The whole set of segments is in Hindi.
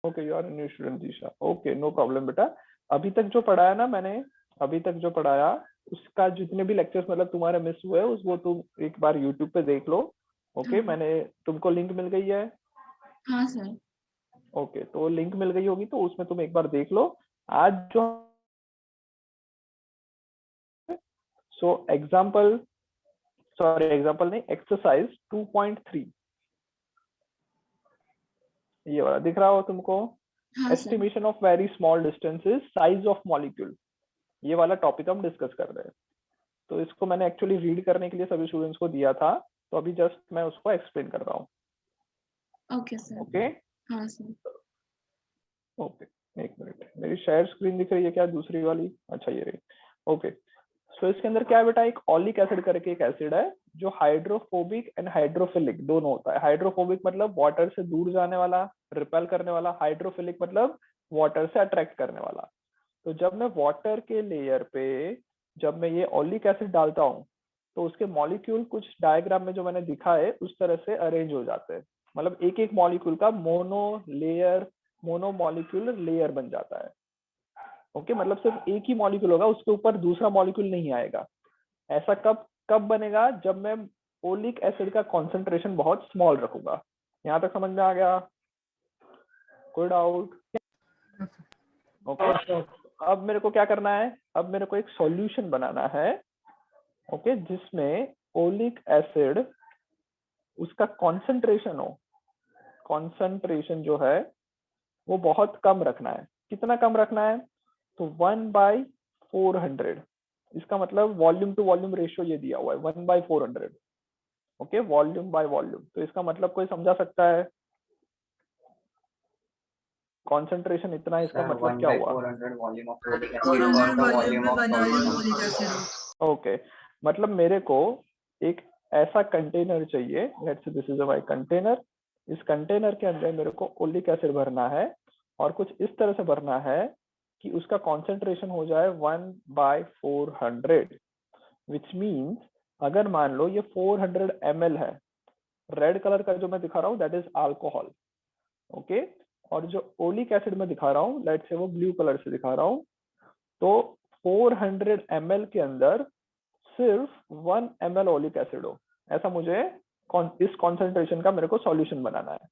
Okay, you are new student Disha, okay no problem बेटा। अभी तक जो पढ़ाया ना मैंने, अभी तक जो पढ़ाया उसका जितने भी लेक्चर्स मतलब तुम्हारे मिस हुए उस वो तुम एक बार यूट्यूब पे देख लो। ओके हाँ। मैंने तुमको लिंक मिल गई है। हाँ सर। ओके तो लिंक मिल गई होगी तो उसमें तुम एक बार देख लो। आज जो सो एग्जाम्पल, सॉरी एग्जाम्पल नहीं, एक्सरसाइज 2.3 ये वाला दिख रहा हो तुमको? हाँ sir. Estimation of very small distances, size of molecule, ये वाला टॉपिक हम डिस्कस कर रहे हैं। तो इसको मैंने एक्चुअली रीड करने के लिए सभी स्टूडेंट्स को दिया था, तो अभी जस्ट मैं उसको एक्सप्लेन कर रहा हूँ। Okay sir. ओके हाँ सर। ओके, एक मिनट, मेरी शेयर स्क्रीन दिख रही है क्या दूसरी वाली? अच्छा ये रही। ओके सो इसके अंदर क्या है बेटा, एक ऑलिक एसिड करके एक एसिड है जो हाइड्रोफोबिक एंड हाइड्रोफिलिक दोनों होता है। हाइड्रोफोबिक मतलब वाटर से दूर जाने वाला, रिपेल करने वाला। हाइड्रोफिलिक मतलब वाटर से अट्रैक्ट करने वाला। तो जब मैं वाटर के लेयर पे जब मैं ये ऑलिक एसिड डालता हूँ तो उसके मॉलिक्यूल कुछ डायग्राम में जो मैंने दिखा है उस तरह से अरेंज हो जाते हैं। मतलब एक एक मॉलिक्यूल का मोनो मॉलिक्यूलर लेयर बन जाता है। ओके मतलब सिर्फ एक ही मॉलिक्यूल होगा, उसके ऊपर दूसरा मॉलिक्यूल नहीं आएगा। ऐसा कब कब बनेगा? जब मैं ओलिक एसिड का कॉन्सेंट्रेशन बहुत स्मॉल रखूंगा। यहाँ तक समझ में आ गया? कोई डाउट? ओके अब मेरे को क्या करना है, अब मेरे को एक सॉल्यूशन बनाना है। ओके जिसमें ओलिक एसिड उसका कॉन्सेंट्रेशन हो, कॉन्सेंट्रेशन जो है वो बहुत कम रखना है। कितना कम रखना है? तो 1/400। इसका मतलब वॉल्यूम टू वॉल्यूम रेशियो ये दिया हुआ है 1/400। ओके वॉल्यूम बाय वॉल्यूम, तो इसका मतलब कोई समझा सकता है? कॉन्सेंट्रेशन इतना है, इसका मतलब क्या हुआ? 1/400 वॉल्यूम ऑफ ओलिक एसिड और 400 द वॉल्यूम वॉल्यूम में of 1 volume solution. Oleic acid हो। ओके मतलब मेरे को एक ऐसा कंटेनर चाहिए, let's this is my container. इस कंटेनर के अंदर मेरे को ओलिक एसिड भरना है और कुछ इस तरह से भरना है कि उसका कॉन्सेंट्रेशन हो जाए 1/400। विच मीन्स अगर मान लो ये 400 ml है, रेड कलर का जो मैं दिखा रहा हूँ दैट इज अल्कोहल। ओके और जो ओलिक एसिड में दिखा रहा हूँ लेट्स से वो ब्लू कलर से दिखा रहा हूँ। तो 400 ml के अंदर सिर्फ 1 ml ओलिक एसिड हो, ऐसा मुझे इस कॉन्सेंट्रेशन का मेरे को सॉल्यूशन बनाना है।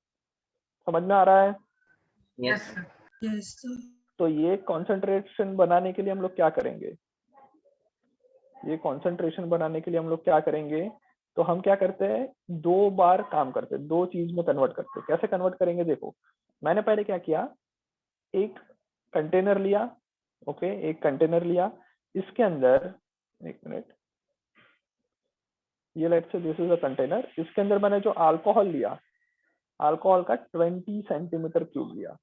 समझ में आ रहा है? Yes yes sir. तो ये कॉन्सेंट्रेशन बनाने के लिए हम लोग क्या करेंगे, ये कॉन्सेंट्रेशन बनाने के लिए हम लोग क्या करेंगे? तो हम क्या करते हैं, दो बार काम करते हैं, दो चीज में कन्वर्ट करते हैं। कैसे कन्वर्ट करेंगे? देखो मैंने पहले क्या किया, एक कंटेनर लिया। ओके एक कंटेनर लिया, इसके अंदर एक मिनट, ये let's say this is a container. इसके अंदर मैंने जो अल्कोहल लिया, अल्कोहल का 20 सेंटीमीटर क्यूब लिया।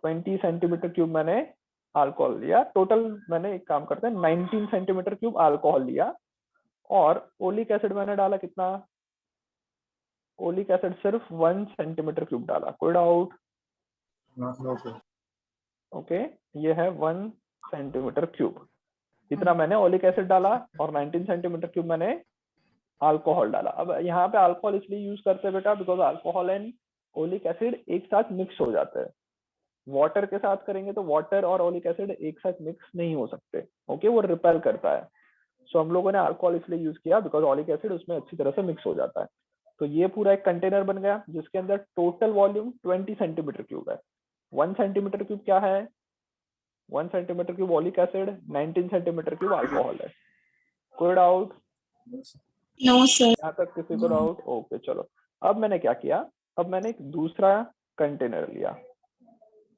20 सेंटीमीटर क्यूब मैंने अल्कोहल लिया। टोटल मैंने एक काम करते हैं 19 सेंटीमीटर क्यूब अल्कोहल लिया। और ओलिक एसिड मैंने डाला कितना? ओलिक एसिड सिर्फ 1 सेंटीमीटर क्यूब डाला। कोई डाउट? ओके ये है 1 सेंटीमीटर क्यूब, इतना मैंने ओलिक एसिड डाला और 19 सेंटीमीटर क्यूब मैंने अल्कोहल डाला। अब यहाँ पे अल्कोहल इसलिए यूज करते हैं बेटा because alcohol and oleic acid एक साथ मिक्स हो जाते हैं। वाटर के साथ करेंगे तो वाटर और ओलिक एसिड एक साथ मिक्स नहीं हो सकते। ओके वो रिपेल करता है। सो हम लोगों ने अल्कोहल इसलिए यूज किया बिकॉज ओलिक एसिड उसमें अच्छी तरह से मिक्स हो जाता है। तो ये पूरा एक कंटेनर बन गया जिसके अंदर टोटल वॉल्यूम 20 सेंटीमीटर क्यूब है। 1 सेंटीमीटर क्यूब क्या है? 1 centimetre cube oleic acid, 19 centimetre cube alcohol है। कोई डाउट? No sir. यहाँ तक किसी को डाउट? ओके चलो अब मैंने क्या किया, अब मैंने एक दूसरा कंटेनर लिया।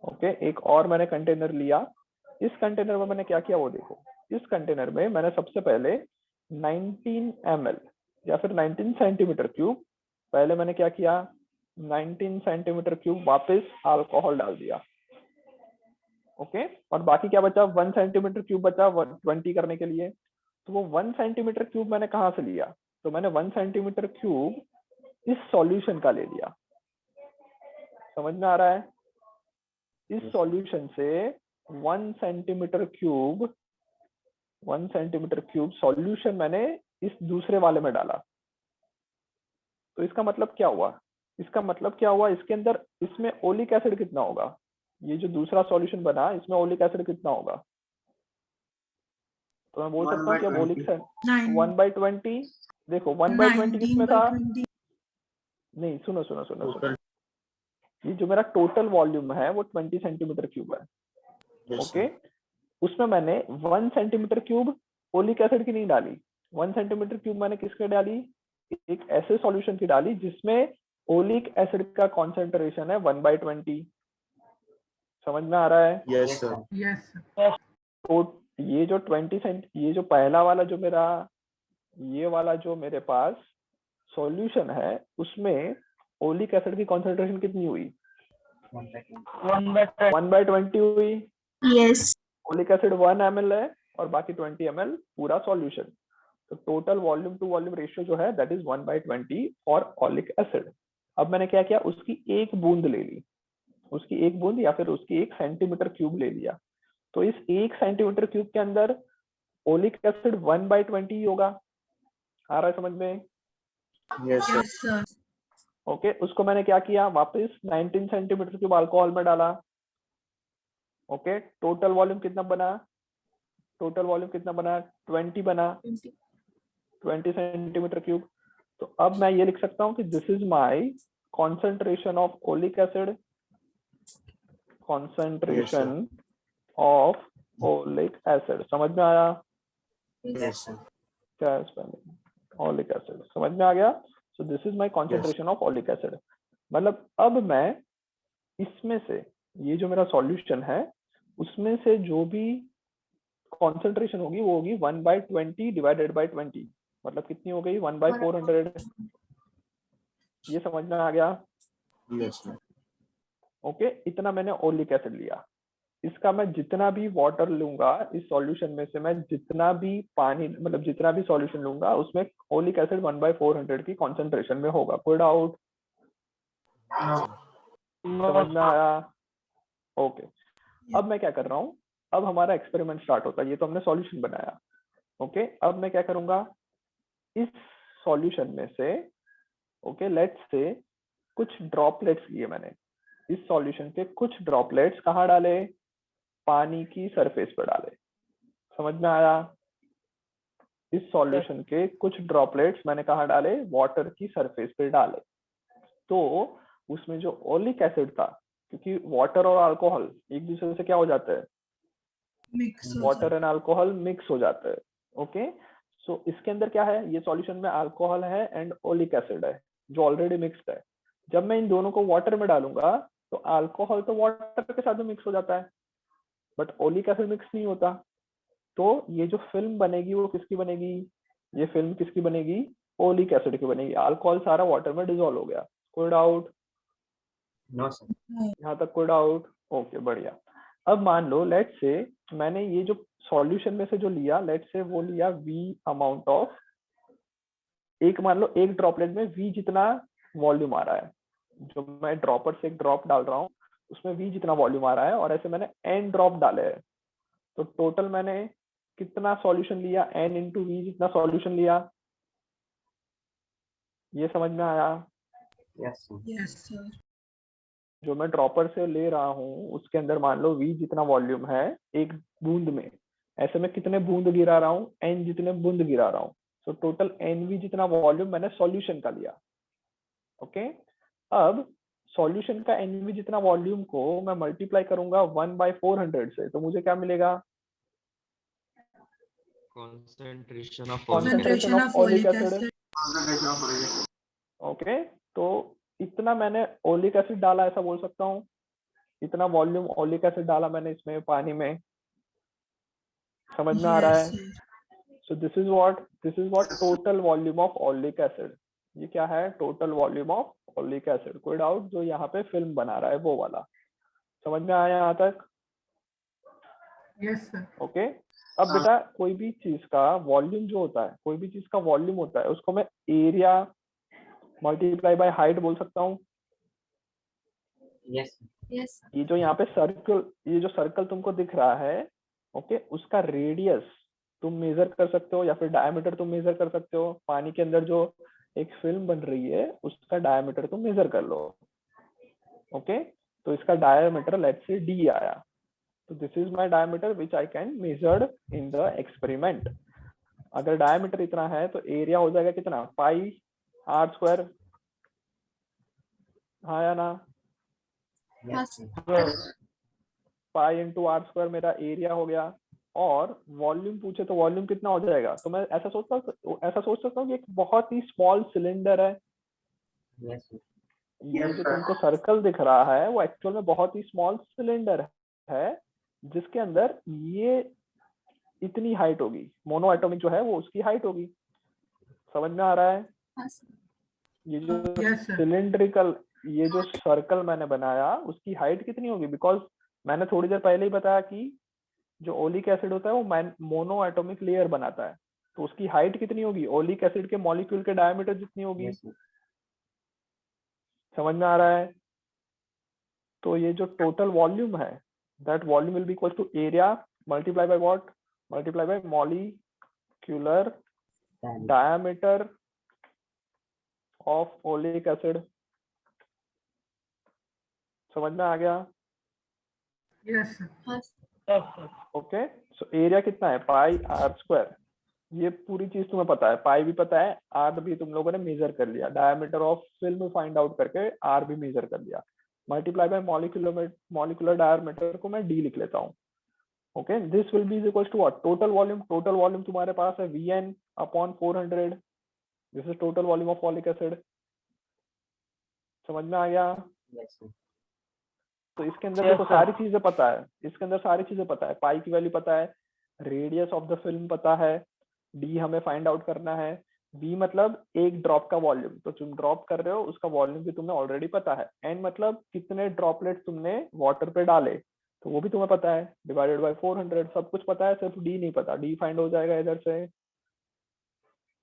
ओके एक और मैंने कंटेनर लिया। इस कंटेनर में मैंने क्या किया वो देखो। इस कंटेनर में मैंने सबसे पहले 19 ml या फिर 19 सेंटीमीटर क्यूब, पहले मैंने क्या किया, 19 सेंटीमीटर क्यूब वापस अल्कोहल डाल दिया। ओके और बाकी क्या बचा? 1 सेंटीमीटर क्यूब बचा 20 करने के लिए। तो वो 1 सेंटीमीटर क्यूब मैंने कहाँ से लिया? तो मैंने 1 सेंटीमीटर क्यूब इस सॉल्यूशन का ले लिया। समझ में आ रहा है? इस सॉल्यूशन से 1 centimetre cube, 1 centimetre cube solution मैंने इस दूसरे वाले में डाला। तो इसका मतलब क्या हुआ? इसका मतलब क्या हुआ, इसके अंदर इसमें ओलिक एसिड कितना होगा, ये जो दूसरा सॉल्यूशन बना इसमें ओलिक एसिड कितना होगा, तो मैं बोल सकता हूँ कि अब ओलिक एसिड 1/20, देखो 1/20 किसमें था, नहीं सुनो सुनो सुनो सुनो, ये जो मेरा टोटल वॉल्यूम है वो 20 सेंटीमीटर क्यूब है। ओके, उसमें मैंने 1 सेंटीमीटर क्यूब ओलिक एसिड की नहीं डाली, 1 सेंटीमीटर क्यूब मैंने किसके डाली, एक ऐसे सॉल्यूशन की डाली जिसमें ओलिक एसिड का कॉन्सेंट्रेशन है 1/20। समझ में आ रहा है? Yes sir. यस तो ये जो 20 सेंट, ये जो पहला वाला जो मेरा, ये वाला जो मेरे पास सॉल्यूशन है उसमें ओलिक एसिड की कॉन्सेंट्रेशन कितनी हुई, 1/20 हुई। Yes. ओलिक एसिड 1 ml है और बाकी 20 ml पूरा सॉल्यूशन, तो total volume to volume ratio जो है that is 1/20 for oleic acid. अब मैंने क्या किया, उसकी एक बूंद ले ली, उसकी एक बूंद या फिर उसकी 1 सेंटीमीटर क्यूब ले लिया, तो इस 1 सेंटीमीटर क्यूब के अंदर ओलिक एसिड 1/20 ही होगा। आ रहा है समझ में? Yes sir. Yes, sir. Okay, उसको मैंने क्या किया, वापस 19 सेंटीमीटर क्यूब अल्कोहल में डाला। ओके, टोटल वॉल्यूम कितना बना, टोटल वॉल्यूम कितना बना, 20 बना, 20 सेंटीमीटर क्यूब। तो अब मैं ये लिख सकता हूँ कि this is my concentration of oleic acid, concentration of oleic acid. समझ में आया? Yes sir. क्या है स्पेलिंग, ओलिक एसिड, समझ में आ गया? So this is my concentration of oleic acid. मतलब अब मैं इसमें से, ये जो मेरा सॉल्यूशन है उसमें से जो भी कॉन्सेंट्रेशन होगी वो होगी 1/20 डिवाइडेड बाय 20, मतलब कितनी हो गई, 1/400। ये समझ में आ गया? Yes sir. ओके, इतना मैंने ओलिक एसिड लिया, इसका मैं जितना भी वाटर लूंगा इस सॉल्यूशन में से, मैं जितना भी पानी मतलब जितना भी सॉल्यूशन लूंगा उसमें ओलिक एसिड 1/400 की कॉन्सेंट्रेशन में होगा। कोई डाउट? समझ में आया? ओके, अब मैं क्या कर रहा हूँ, अब हमारा एक्सपेरिमेंट स्टार्ट होता है। ये तो हमने सॉल्यूशन बनाया। ओके, अब मैं क्या करूंगा, इस सॉल्यूशन में से ओके लेट्स से कुछ ड्रॉपलेट्स लिए मैंने, इस सॉल्यूशन के कुछ ड्रॉपलेट्स कहाँ डाले, पानी की सरफेस पर डाले। समझ में आया? इस सॉल्यूशन के कुछ ड्रॉपलेट्स मैंने कहाँ डाले, वाटर की सरफेस पे डाले। तो उसमें जो ओलिक एसिड था, क्योंकि वाटर और अल्कोहल एक दूसरे से क्या हो जाता है, Mix. Water and alcohol mix हो जाता है। ओके, सो इसके अंदर क्या है, ये सॉल्यूशन में अल्कोहल है एंड ओलिक एसिड है जो ऑलरेडी मिक्स्ड है। जब मैं इन दोनों को वाटर में डालूंगा तो अल्कोहल तो वाटर के साथ में मिक्स हो जाता है, बट ओलिक एसिड मिक्स नहीं होता। तो ये जो फिल्म बनेगी वो किसकी बनेगी, ये फिल्म किसकी बनेगी, ओलिक एसिड की बनेगी। अल्कोहल सारा वाटर में डिसॉल्व हो गया। कोई डाउट? No, sir. यहाँ तक कोई डाउट? ओके, बढ़िया। अब मान लो लेट्स से मैंने ये जो सॉल्यूशन में से जो लिया, लेट्स से वो लिया V अमाउंट ऑफ, एक मान लो एक ड्रॉपलेट में V जितना वॉल्यूम आ रहा है, जो मैं ड्रॉपर से एक ड्रॉप डाल रहा हूँ उसमें V जितना वॉल्यूम आ रहा है, और ऐसे मैंने N ड्रॉप डाले हैं। तो टोटल मैंने कितना सॉल्यूशन लिया, N इंटू V जितना सॉल्यूशन लिया। ये समझ में आया? Yes, sir. Yes, sir. जो मैं ड्रॉपर से ले रहा हूँ उसके अंदर मान लो V जितना वॉल्यूम है एक बूंद में, ऐसे में कितने बूंद गिरा रहा हूँ, N जितने बूंद गिरा रहा हूँ। तो टोटल NV जितना वॉल्यूम मैंने सॉल्यूशन का लिया। ओके, अब सॉल्यूशन का NV जितना वॉल्यूम को मैं मल्टीप्लाई करूंगा 1/400 से, तो मुझे क्या मिलेगा, Concentration of Concentration of Concentration of oleic oleic acid. acid. Okay, तो इतना मैंने ओलिक एसिड डाला, ऐसा बोल सकता हूँ, इतना वॉल्यूम ओलिक एसिड डाला मैंने इसमें पानी में। समझ में आ रहा Yes, है? sir. So this is what total volume of oleic acid. ये क्या है, total volume of oleic acid. कोई डाउट? जो यहाँ पे फिल्म बना रहा है वो वाला। समझ में आया यहाँ तक? Yes sir. ओके, अब बेटा कोई भी चीज का वॉल्यूम जो होता है, कोई भी चीज का वॉल्यूम होता है उसको मैं एरिया मल्टीप्लाई बाय हाइट बोल सकता हूँ। Yes, sir. Yes. ये जो यहाँ पे सर्कल, ये जो सर्कल तुमको दिख रहा है, ओके, उसका रेडियस तुम मेजर कर सकते हो या फिर डायमीटर तुम मेजर कर सकते हो। पानी के अंदर जो एक फिल्म बन रही है, उसका डायमीटर तुम मेजर कर लो। ओके, तो इसका डायमीटर लेट्स से d आया, तो this is my diameter which I can measured in the experiment. अगर डायमीटर इतना है तो एरिया हो जाएगा कितना, पाई आर स्क्वायर, हाँ या ना? Yes, sir. Pi into R square मेरा एरिया हो गया। और वॉल्यूम पूछे तो वॉल्यूम कितना हो जाएगा, तो मैं ऐसा सोच सकता हूँ कि एक बहुत ही स्मॉल सिलेंडर है, Yes, sir. ये जो तुमको सर्कल दिख रहा है वो एक्चुअल में बहुत ही स्मॉल सिलेंडर है, जिसके अंदर ये इतनी हाइट होगी, मोनो एटॉमिक जो है वो उसकी हाइट होगी। समझ में आ रहा है? ये जो Yes, sir. सिलिंड्रिकल, ये जो सर्कल मैंने बनाया उसकी हाइट कितनी होगी, बिकॉज मैंने थोड़ी देर पहले ही बताया कि जो ओलिक एसिड होता है वो मोनो एटॉमिक लेयर बनाता है, तो उसकी हाइट कितनी होगी, ओलिक एसिड के मॉलिक्यूल के डायमीटर जितनी होगी। Yes, sir. समझ में आ रहा है? तो ये जो टोटल वॉल्यूम है, that volume will be equal to area multiply by what, multiply by molecular Diameter. Diameter of oleic acid. समझ में आ गया? Yes, sir. Okay, so area कितना है, पाई आर स्क्वायर, ये पूरी चीज तुम्हें पता है, पाई भी पता है, आर भी तुम लोगों ने मेजर कर लिया, diameter of film find out करके आर भी मेजर कर लिया, मल्टीप्लाई बाय मॉलिक्यूलर डायमीटर को मैं डी लिख लेता हूँ। Okay, this will be equal to what, total volume तुम्हारे पास है Vn upon 400, this is total volume of folic acid. समझ में आ गया? Yes, sir. तो इसके अंदर देखो सारी चीजें पता है, इसके अंदर सारी चीजें पता है, पाई की वैल्यू पता है, रेडियस ऑफ द फिल्म पता है, डी हमें फाइंड आउट करना है, बी मतलब एक ड्रॉप का वॉल्यूम, तो तुम ड्रॉप कर रहे हो उसका वॉल्यूम भी तुम्हें ऑलरेडी पता है, एन मतलब कितने ड्रॉपलेट तुमने वाटर पे डाले, तो वो भी तुम्हें पता है, डिवाइडेड बाय 400, सब कुछ पता है, सिर्फ डी नहीं पता, डी फाइंड हो जाएगा इधर से।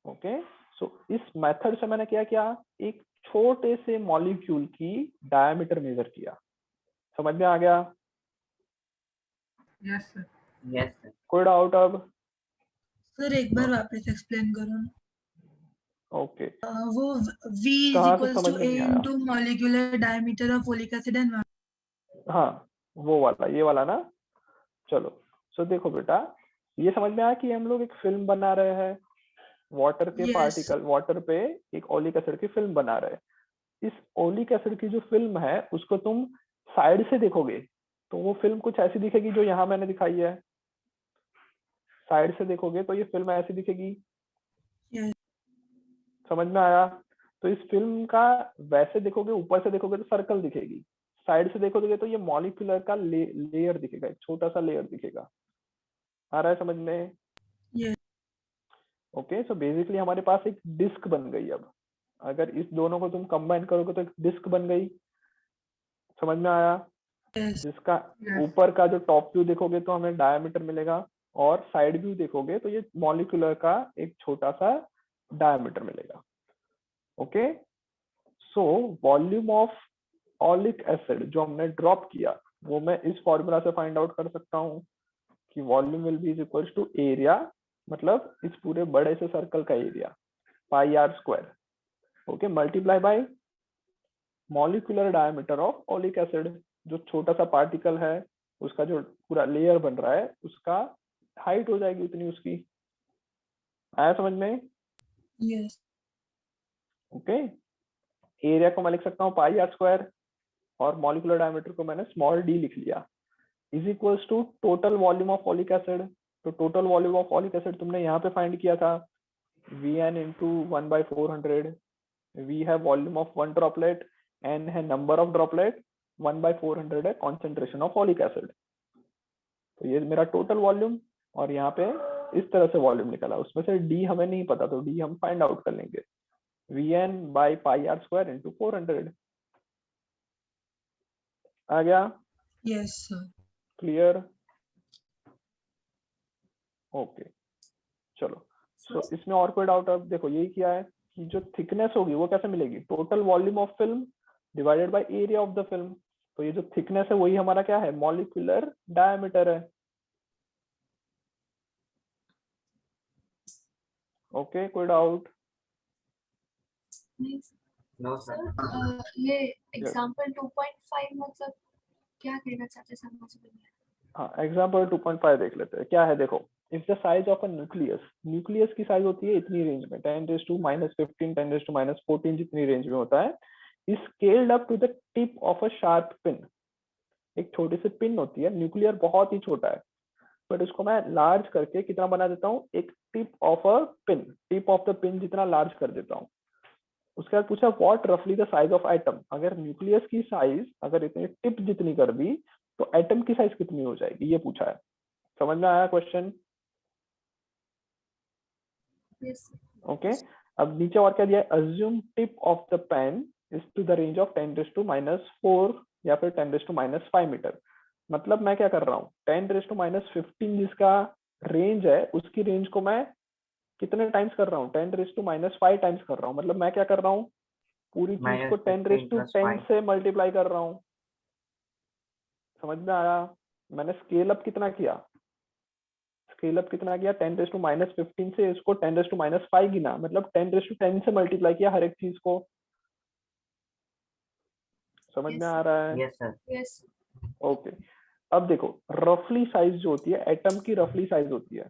ओके, सो इस मेथड से मैंने क्या किया, एक छोटे से मॉलिक्यूल की डायमीटर मेजर किया। समझ में आ गया? Yes, sir. Yes, sir. कोई डाउट अब? सर एक बार वापस एक्सप्लेन करो ना। ओके, वो V is कहाँ से equals समझ to में A नहीं आया? into molecular diameter of folic acid and हाँ, वो वाला, ये वाला ना। चलो, सो देखो बेटा, ये समझ में आया कि हम लोग एक फिल्म बना रहे हैं, वाटर के Yes. पार्टिकल, वाटर पे एक ओलिक एसिड की फिल्म बना रहे हैं। इस ओलिक एसिड की जो फिल्म है उसको तुम साइड से देखोगे तो वो फिल्म कुछ ऐसी दिखेगी जो यहाँ मैंने दिखाई है। साइड से देखोगे तो ये फिल्म ऐसी दिखेगी। Yes. समझ में आया? तो इस फिल्म का वैसे देखोगे, ऊपर से देखोगे तो सर्कल दिखेगी, साइड से देखोगे तो ये मॉलिक्यूलर का लेयर दिखेगा, एक छोटा सा लेयर दिखेगा। आ रहा है समझ में? Yes. ओके, सो बेसिकली हमारे पास एक डिस्क बन गई। अब अगर इस दोनों को तुम कंबाइन करोगे तो एक डिस्क बन गई। समझ में आया? Yes. जिसका Yes. ऊपर का जो टॉप व्यू देखोगे तो हमें डायमीटर मिलेगा, और साइड व्यू देखोगे तो ये मॉलिक्यूलर का एक छोटा सा डायमीटर मिलेगा। Okay, so volume of oleic acid जो हमने ड्रॉप किया वो मैं इस फॉर्मूला से फाइंड आउट कर सकता हूँ कि volume will be equal to area, मतलब इस पूरे बड़े से सर्कल का area, pi R square, okay, multiply by molecular diameter of oleic acid, जो छोटा सा पार्टिकल है उसका जो पूरा लेयर बन रहा है उसका हाइट हो जाएगी उतनी उसकी। आया समझ में? Yes. ओके, एरिया को मैं लिख सकता हूँ पाई आर स्क्वायर, और मॉलिक्यूलर डायमीटर को मैंने स्मॉल डी लिख लिया, is equals to total volume of oleic acid. तो total volume of oleic acid तुमने यहाँ पे फाइंड किया था, Vn इंटू 1/400, V है volume of one droplet, N है नंबर ऑफ ड्रॉपलेट, 1/400 है कॉन्सेंट्रेशन ऑफ ओलिक एसिड। तो ये मेरा टोटल वॉल्यूम, और यहाँ पे इस तरह से वॉल्यूम निकला, उसमें से D हमें नहीं पता तो D हम फाइंड आउट कर लेंगे, Vn by pi R square into 400। आ गया? Yes, sir. क्लियर? ओके, चलो, सो इसमें और कोई डाउट? अब देखो यही किया है कि जो थिकनेस होगी वो कैसे मिलेगी, total volume of film divided by area of the film. तो ये जो थिकनेस है वही हमारा क्या है, मॉलिक्यूलर डायमीटर है। ओके, कोई डाउट? नहीं नो सर सर, ये एग्जांपल 2.5 मतलब क्या कहना चाहते हैं समझ में नहीं आया। हाँ, एग्जाम्पल 2.5 देख लेते हैं। क्या है देखो, if the size of a nucleus, nucleus की साइज होती है इतनी रेंज में, 10⁻⁻15 10⁻14 जितनी रेंज में होता है, is scaled up to the tip of a sharp pin. एक छोटी सी पिन होती है, न्यूक्लियर बहुत ही छोटा है, बट उसको मैं लार्ज करके कितना बना देता हूँ, एक tip of a pin, tip of the pin जितना लार्ज कर देता हूँ। उसके बाद पूछा व्हाट रफली द साइज ऑफ एटम, अगर न्यूक्लियस की साइज अगर इतनी टिप जितनी कर दी तो एटम की साइज कितनी हो जाएगी, ये पूछा है। समझ में आया क्वेश्चन? यस ओके, अब नीचे और क्या दिया है, assume tip of the pen is to the range of 10⁻⁻4 या फिर 10⁻⁵ मीटर। मतलब मैं क्या कर रहा हूँ, 10⁻⁻15 जिसका रेंज है उसकी रेंज को मैं कितने टाइम्स कर रहा हूँ, 10⁻⁵ टाइम्स कर रहा हूँ। मतलब मैं क्या कर रहा हूँ, पूरी चीज को -15 + 10⁻10 5 से मल्टीप्लाई कर रहा हूँ। समझ में आया? मैंने स्केल अप कितना किया, स्केल अप कितना किया, 10⁻⁻15 से इसको 10⁻⁵ गिना, मतलब 10⁻10 से मल्टीप्लाई किया हर एक चीज को। समझ में आ रहा है? यस सर यस ओके, अब देखो रफली साइज जो होती है, एटम की रफली साइज होती है,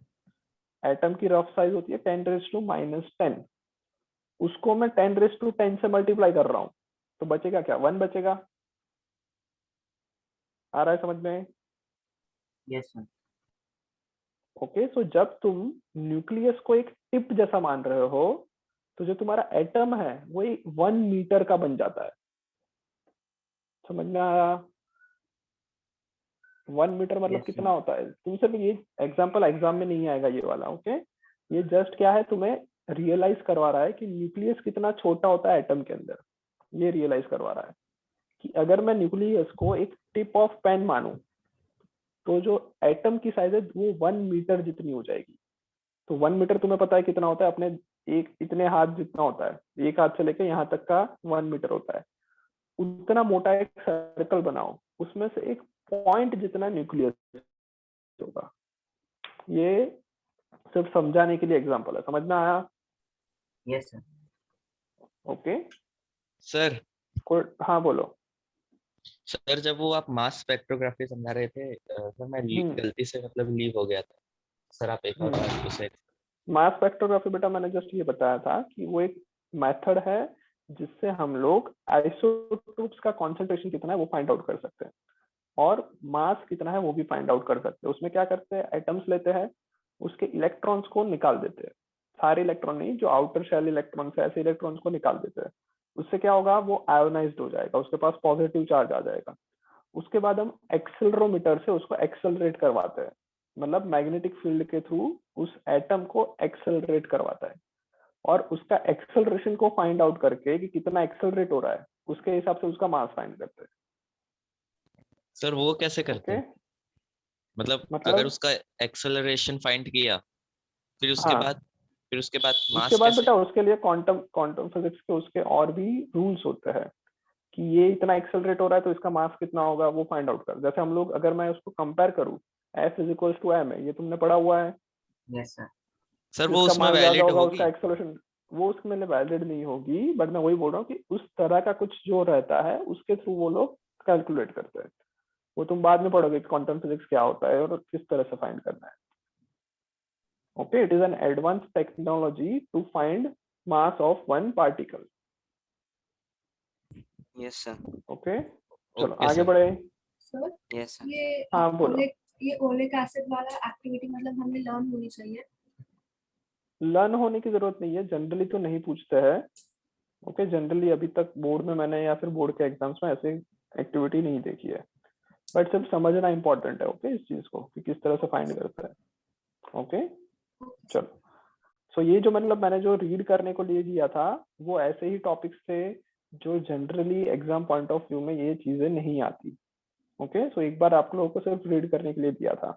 एटम की रफ साइज होती है 10⁻10, उसको मैं 10⁻10 से मल्टीप्लाई कर रहा हूँ, तो बचेगा क्या, 1 बचेगा। आ रहा है समझ में? यस सर ओके, सो जब तुम न्यूक्लियस को एक टिप जैसा मान रहे हो, तो जो तुम्हारा एटम है वो 1 मीटर का बन जाता है। समझ में आया? 1 मीटर मतलब Yes, कितना sir. होता है, तुमसे भी ये एग्जाम्पल एग्जाम में नहीं आएगा ये वाला। ओके, ये जस्ट क्या है, तुम्हें रियलाइज करवा रहा है कि न्यूक्लियस कितना छोटा होता है एटम के अंदर। ये रियलाइज करवा रहा है कि अगर मैं न्यूक्लियस को एक टिप ऑफ पेन मानूं, तो जो एटम की साइज है वो 1 मीटर जितनी हो जाएगी। तो 1 मीटर तुम्हें पता है कितना होता है, अपने एक इतने हाथ जितना होता है, एक हाथ से लेकर यहाँ तक का 1 मीटर होता है। उतना मोटा एक सर्कल बनाओ, उसमें से एक पॉइंट जितना न्यूक्लियस होगा। ये सिर्फ समझाने के लिए एग्जांपल है। समझ में आया? Yes, sir. ओके, सर कोई हाँ बोलो। सर जब वो आप मास स्पेक्ट्रोग्राफी समझा रहे थे सर मैं गलती से मतलब लीव हो गया था सर, आप एक और बार उसे मास स्पेक्ट्रोग्राफी बेटा मैंने जस्ट ये बताया था कि वो एक मेथड है जिससे हम लोग आइसोटोप्स का कॉन्सेंट्रेशन कितना है वो फाइंड आउट कर सकते हैं, और मास कितना है वो भी फाइंड आउट कर सकते हैं। उसमें क्या करते हैं, एटम्स लेते हैं, उसके इलेक्ट्रॉन्स को निकाल देते हैं, सारे इलेक्ट्रॉन नहीं, जो आउटर शेल इलेक्ट्रॉन्स है ऐसे इलेक्ट्रॉन्स को निकाल देते हैं। उससे क्या होगा, वो आयोनाइज्ड हो जाएगा, उसके पास पॉजिटिव चार्ज आ जाएगा। उसके बाद हम एक्सेलरोमीटर से उसको एक्सेलरेट करवाते हैं, मतलब मैग्नेटिक फील्ड के थ्रू उस एटम को एक्सेलरेट करवाता है, और उसका एक्सेलरेशन को फाइंड आउट करके कि कितना एक्सेलरेट हो रहा है उसके हिसाब से उसका मास फाइंड करते सर वो कैसे हैं। करते ओके, हैं? मतलब अगर मतलब उसका एक्सेलरेशन फाइंड किया फिर उसके हाँ, बाद उसके मास बाद कैसे? बेटा उसके लिए क्वांटम क्वांटम फिजिक्स के उसके और भी रूल्स होते हैं कि ये इतना एक्सेलरेट हो रहा है तो इसका मास कितना होगा वो फाइंड आउट कर। जैसे हम लोग, अगर मैं उसको कंपेयर करूं, F = m है, ये तुमने पढ़ा हुआ है। Yes, sir. सर वो जिसका उसमें मास ज्यादा वैलिड होगा उसका होगी? एक्सेलरेशन, वो उसमें वैलिड नहीं होगी, बट मैं वही बोल रहा हूँ कि उस तरह का कुछ जो रहता है उसके थ्रू वो लोग कैलकुलेट करते हैं। वो तुम बाद में पढ़ोगे क्वांटम फिजिक्स क्या होता है और किस तरह से फाइंड करना है। Okay, it is an advance technology to find mass of one particle. Yes, sir. Okay, चलो ओके आगे सर। बढ़े। Sir, Yes, sir. ये हाँ बोलो। ओलिक एसिड वाला एक्टिविटी मतलब हमें लर्न होनी चाहिए। लर्न होने की जरूरत नहीं है, जनरली तो नहीं पूछते हैं। ओके, जनरली अभी तक बोर्ड में मैंने या फिर बोर्ड के एग्जाम्स में ऐसे एक्टिविटी नहीं देखी है, बट सिर्फ समझना इंपॉर्टेंट है। ओके, इस चीज को कि किस तरह से फाइंड करते हैं। ओके, चलो, सो ये जो मतलब मैंने जो रीड करने को लिए दिया था वो ऐसे ही टॉपिक्स थे जो generally exam point of view में ये चीजें नहीं आती। ओके, सो एक बार आप लोगों को सिर्फ रीड करने के लिए दिया था।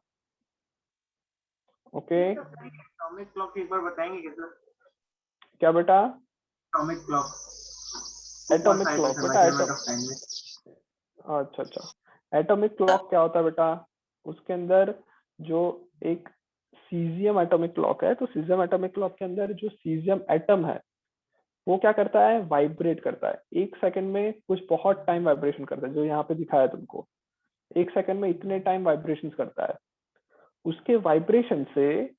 ओके, एटॉमिक क्लॉक एक बार बताएंगे क्या सर? क्या बेटा? एटॉमिक क्लॉक, एटॉमिक क्लॉक बेटा, अच्छा अच्छा, एटॉमिक क्लॉक क्या होता है बेटा? उसके अंदर जो एक सीजियम एटॉमिक क्लॉक है, तो सीजियम एटॉमिक क्लॉक के अंदर जो सीजियम एटम है वो क्या करता है, वाइब्रेट करता है। 1 सेकंड में कुछ बहुत टाइम वाइब्रेशन करता है, जो यहाँ पे दिखाया तुमको, 1 सेकंड में इतने टाइम वाइब्रेशन करता है। उसके वाइब्रेशन से,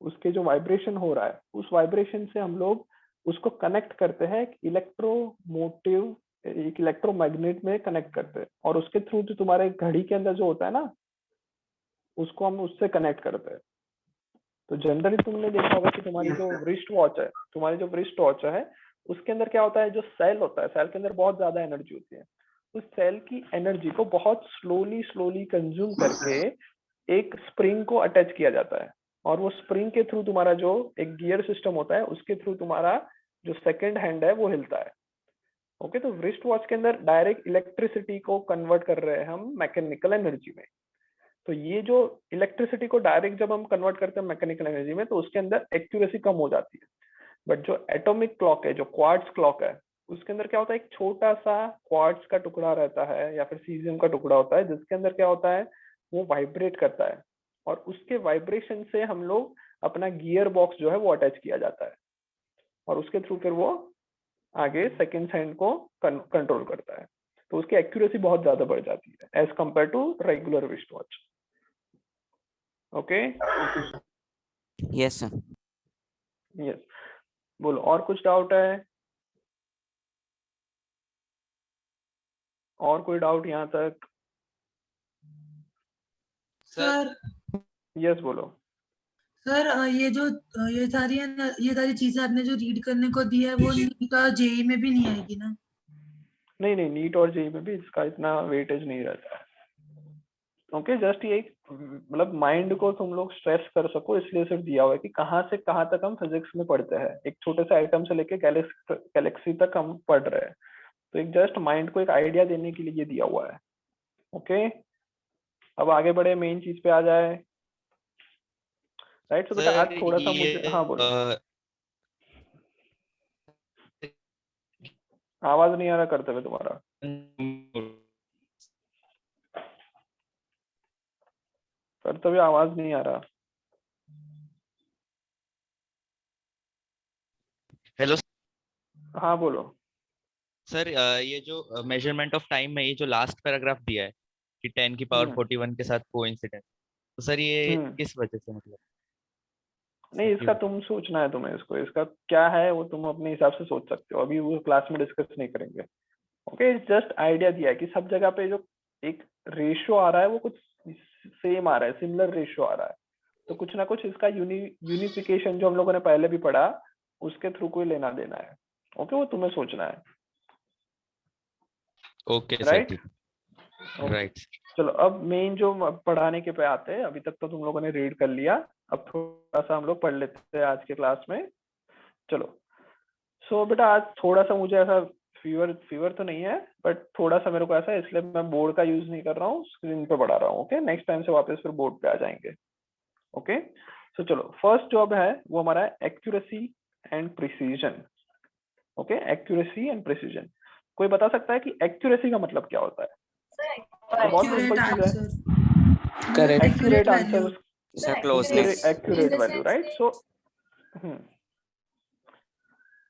उसके जो वाइब्रेशन हो रहा है, उस वाइब्रेशन से हम लोग उसको कनेक्ट करते हैं एक इलेक्ट्रोमोटिव, एक इलेक्ट्रोमैग्नेट में कनेक्ट करते हैं, और उसके थ्रू जो तुम्हारे घड़ी के अंदर जो होता है ना, उसको हम उससे कनेक्ट करते हैं। तो जनरली तुमने देखा होगा कि तुम्हारी जो रिस्ट वॉच है, तुम्हारी जो रिस्ट वॉच है, उसके अंदर क्या होता है, जो सेल होता है, सेल के अंदर बहुत ज्यादा एनर्जी होती है। उस सेल की एनर्जी को बहुत स्लोली स्लोली कंज्यूम करके एक स्प्रिंग को अटैच किया जाता है, और वो स्प्रिंग के थ्रू तुम्हारा जो एक गियर सिस्टम होता है, उसके थ्रू तुम्हारा जो सेकंड हैंड है वो हिलता है। ओके, तो रिस्ट वॉच के अंदर डायरेक्ट इलेक्ट्रिसिटी को कन्वर्ट कर रहे हैं हम मैकेनिकल एनर्जी में। तो ये जो इलेक्ट्रिसिटी को डायरेक्ट जब हम कन्वर्ट करते हैं मैकेनिकल एनर्जी में, तो उसके अंदर एक्यूरेसी कम हो जाती है। बट जो एटॉमिक क्लॉक है, जो क्वार्ट्ज क्लॉक है, उसके अंदर क्या होता है, एक छोटा सा क्वार्ट्ज का टुकड़ा रहता है या फिर सीजियम का टुकड़ा होता है, जिसके अंदर क्या होता है, वो वाइब्रेट करता है, और उसके वाइब्रेशन से हम लोग अपना गियर बॉक्स जो है वो अटैच किया जाता है, और उसके थ्रू फिर वो आगे सेकंड हैंड को कंट्रोल करता है। तो उसकी एक्यूरेसी बहुत ज्यादा बढ़ जाती है as compare to regular wrist watch. Okay, yes sir. Yes, बोलो और कुछ डाउट है? और कोई डाउट यहाँ तक? सर यस, बोलो। सर ये सारी है ना, ये सारी चीजें आपने जो रीड करने को दी है, वो नीट और जेई में भी नहीं आएगी ना? नहीं नहीं, नीट और जेई में भी इसका इतना वेटेज नहीं रहता है। ओके, जस्ट ये मतलब माइंड को तुम लोग स्ट्रेस कर सको, इसलिए सिर्फ दिया हुआ है कि कहाँ से कहाँ तक हम फिजिक्स में पढ़ते हैं। एक छोटे से आइटम से लेके गैलेक्सी तक हम पढ़ रहे हैं, तो एक जस्ट माइंड को एक आइडिया देने के लिए ये दिया हुआ है। ओके, अब आगे बढ़े, मेन चीज पे आ जाए। राइट, तो बेटा आज थोड़ा सा मुझे, हाँ बोलो, आवाज नहीं आ रहा करते हुए तुम्हारा। करते हुए आवाज नहीं आ रहा। हेलो हाँ बोलो। सर, ये जो मेजरमेंट ऑफ टाइम में ये जो लास्ट पैराग्राफ दिया है कि 10 की पावर 41 के साथ कोइंसिडेंस, तो सर ये किस वजह से, मतलब नहीं, इसका तुम सोचना है तुम्हें, इसको इसका क्या है वो तुम अपने हिसाब से सोच सकते हो, अभी वो क्लास में डिस्कस नहीं करेंगे। ओके, जस्ट आइडिया दिया है कि सब जगह पे जो एक रेशियो आ रहा है वो कुछ सेम आ रहा है, सिमिलर रेशियो आ रहा है, तो कुछ ना कुछ इसका यूनिफिकेशन जो हम लोगों ने पहले भी पढ़ा, उसके थ्रू कोई लेना देना है। ओके, वो तुम्हें सोचना है। ओके सर, राइट, ठीक है, राइट। चलो अब मेन जो पढ़ाने के पे आते हैं। अभी तक तो तुम लोगों ने रीड कर लिया, अब थोड़ा सा हम लोग पढ़ लेते हैं आज के क्लास में। चलो, सो बेटा आज थोड़ा सा मुझे ऐसा फीवर तो नहीं है, बट थोड़ा सा मेरे को ऐसा है, इसलिए मैं बोर्ड का यूज नहीं कर रहा हूँ, स्क्रीन पे पढ़ा रहा हूँ। ओके, नेक्स्ट टाइम से वापस फिर बोर्ड पे आ जाएंगे। ओके, सो चलो, फर्स्ट जॉब है वो हमारा है accuracy and precision. Okay, accuracy and precision. कोई बता सकता है कि एक्यूरेसी का मतलब क्या होता है? बहुत सिंपल चीज है, correct, accurate value. Answer, sir closeness, accurate value, right. So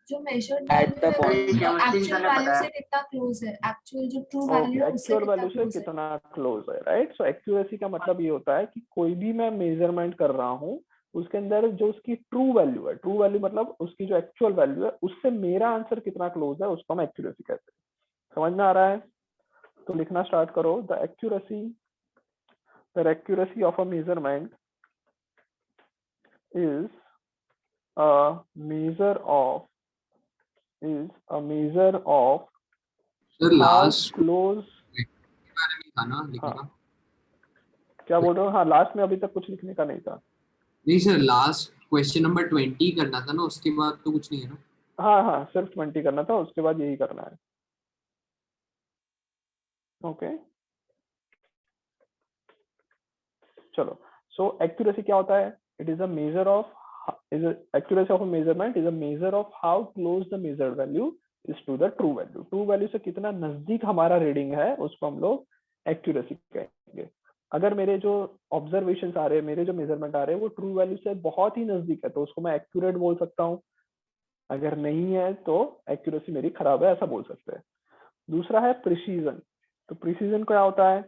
जो मेजर्ड At the वैल्यू है point. वो केमिस्ट्री एक्चुअल ने वैल्यू बताया। से कितना क्लोज है, एक्चुअल जो ट्रू ओके, वैल्यू है उससे एक्चुअल कितना वैल्यू से क्लोज है। कितना क्लोज है, राइट। सो एक्यूरेसी का मतलब ये होता है कि कोई भी मैं मेजरमेंट कर रहा हूँ, उसके अंदर जो उसकी ट्रू वैल्यू है, ट्रू वैल्यू मतलब उसकी जो एक्चुअल वैल्यू है, उससे मेरा आंसर कितना क्लोज है, उसको हम एक्यूरेसी कहते हैं। समझ में आ रहा है? तो लिखना स्टार्ट करो। The accuracy of a measurement is a measure of sir how last close, के बारे में था ना लिखना? हाँ क्या बोल रहे हो? हाँ, लास्ट में अभी तक कुछ लिखने का नहीं था। नहीं सर, लास्ट क्वेश्चन नंबर 20 करना था ना, उसके बाद तो कुछ नहीं है ना? हाँ हाँ, सिर्फ 20 करना था, उसके बाद यही करना है। ओके, चलो। सो एक्यूरेसी क्या होता है? It is a measure of, accuracy of a measurement is a measure of how close the measured value is to the true value. True value से कितना नजदीक हमारा रीडिंग है, उसको हम लोग एक्यूरेसी कहेंगे। अगर मेरे जो ऑब्जर्वेशन आ रहे हैं, मेरे जो मेजरमेंट आ रहे हैं, वो ट्रू वैल्यू से बहुत ही नजदीक है, तो उसको मैं एक्यूरेट बोल सकता हूँ। अगर नहीं है तो एक्यूरेसी मेरी खराब है, ऐसा बोल सकते हैं। दूसरा है प्रिसीजन। तो प्रिसीजन क्या होता है?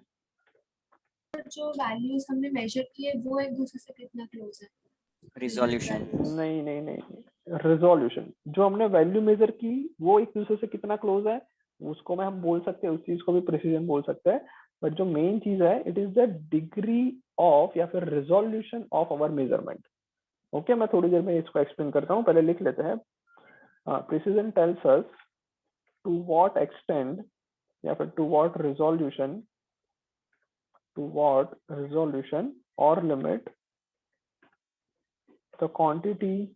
जो वैल्यूज हमने मेजर किए वो एक दूसरे से कितना क्लोज है? Resolution. नहीं नहीं नहीं, रिजोल्यूशन। जो हमने वैल्यू मेजर की वो एक दूसरे से कितना क्लोज है उसको मैं हम बोल सकते हैं, उस चीज को भी प्रिसीजन बोल सकते हैं। बट जो मेन चीज है it is the degree of या फिर resolution of our measurement. Okay, मैं थोड़ी देर में इसको एक्सप्लेन करता हूँ, पहले लिख लेते हैं। Precision tells us to what extend या फिर टू व्हाट रिजोल्यूशन और limit the quantity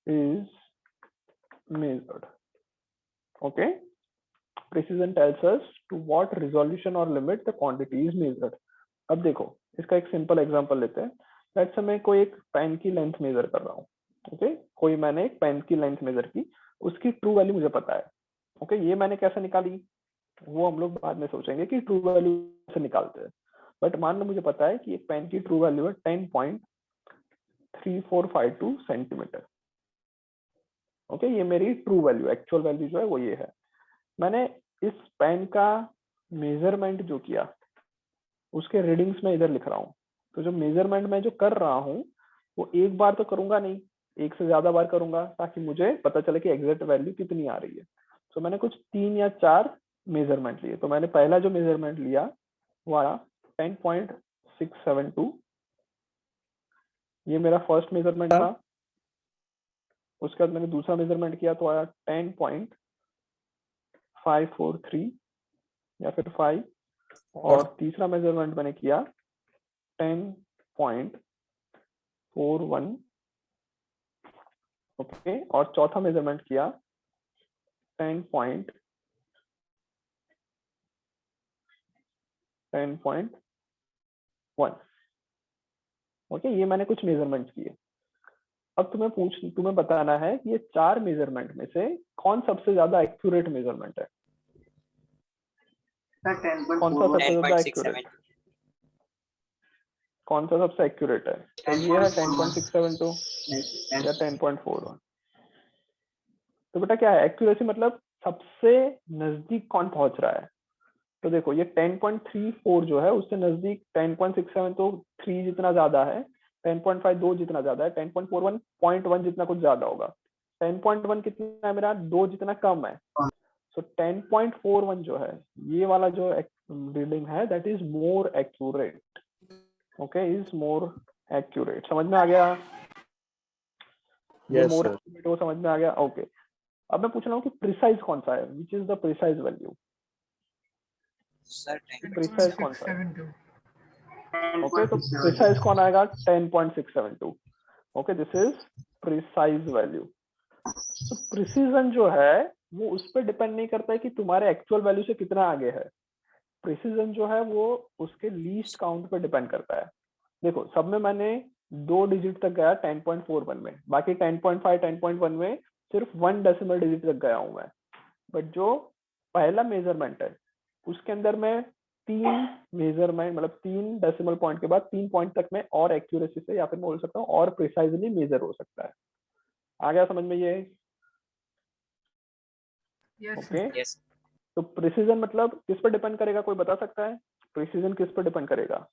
is measured. Okay, precision tells us to what resolution or limit the quantity is measured. अब देखो इसका एक सिंपल एग्जांपल लेते हैं। लेट्स से मैं कोई एक पेन की लेंथ मेजर कर रहा हूँ। ओके, कोई मैंने एक पेन की लेंथ मेजर की, उसकी ट्रू वैल्यू मुझे पता है। ओके, ये मैंने कैसे निकाली वो हम लोग बाद में सोचेंगे कि ट्रू वैल्यू कैसे निकालते हैं। बट मान लो मुझे पता है कि एक पेन की ट्रू वैल्यू है 10.3452 सेंटीमीटर। ओके, ये मेरी ट्रू वैल्यू, एक्चुअल वैल्यू जो है वो ये है। मैंने इस पेन का मेजरमेंट जो किया उसके रीडिंग्स में इधर लिख रहा हूँ। तो जो मेजरमेंट मैं जो कर रहा हूँ वो एक बार तो करूंगा नहीं, एक से ज्यादा बार करूंगा ताकि मुझे पता चले कि एग्जैक्ट वैल्यू कितनी आ रही है। तो मैंने कुछ 3 या 4 मेजरमेंट लिए। तो मैंने पहला जो मेजरमेंट लिया वो आया 10.672, ये मेरा फर्स्ट मेजरमेंट था। उसके बाद मैंने दूसरा मेजरमेंट किया तो आया 10.543 या फिर 5, और तीसरा मेजरमेंट मैंने किया 10.41। ओके, और चौथा मेजरमेंट किया 10.1। ओके, ये मैंने कुछ मेजरमेंट्स किए। अब तुम्हें बताना है कि ये 4 मेजरमेंट में से कौन सबसे ज्यादा एक्यूरेट मेजरमेंट है। कौन सा सबसे ज्यादा एक्यूरेट, कौन सा सबसे एक्यूरेट है? तो ये है 10.672 या 10.41। तो बेटा क्या है एक्यूरेसी, मतलब सबसे नजदीक कौन पहुंच रहा है। तो देखो ये 10.34 जो है उससे नजदीक 10.67 तो 3 जितना ज्यादा है, 10.52 जितना ज्यादा है, 10.41 0.1 जितना कुछ ज्यादा होगा, 10.1 कितना है मेरा 2 जितना कम है। सो 10.41 जो है ये वाला जो रीडिंग है that is more accurate. Okay, is more accurate. समझ में आ गया? ये मोर एक्यूरेट वो समझ में आ गया। ओके, अब मैं पूछ रहा हूँ कि प्रिसाइज कौन सा है, which is the precise value. Precise कौन सा है? ओके, तो प्रिसाइज कौन आएगा 10.672। Okay, this is precise value. तो प्रिसीजन जो है वो उस पर डिपेंड नहीं करता है कि तुम्हारे एक्चुअल वैल्यू से कितना आगे है। प्रिसीजन जो है वो उसके लीस्ट काउंट पे डिपेंड करता है। देखो सब में मैंने 2 डिजिट तक गया 10.41 में, बाकी 10.5 10.1 में सिर्फ 1 डेसिमल डिजिट तक गया हूं मैं। बट जो पहला मेजरमेंट है उसके अंदर मैं 3 मेजरमेंट मतलब 3 डेसिमल पॉइंट के बाद 3 पॉइंट तक में और एक्यूरेसी से या फिर मैं बोल सकता हूँ और प्रिसाइजली मेजर हो सकता है। आ गया समझ में ये? ओके, तो प्रिसीजन मतलब किस पर डिपेंड करेगा, कोई बता सकता है? प्रिसीजन किस पर डिपेंड करेगा?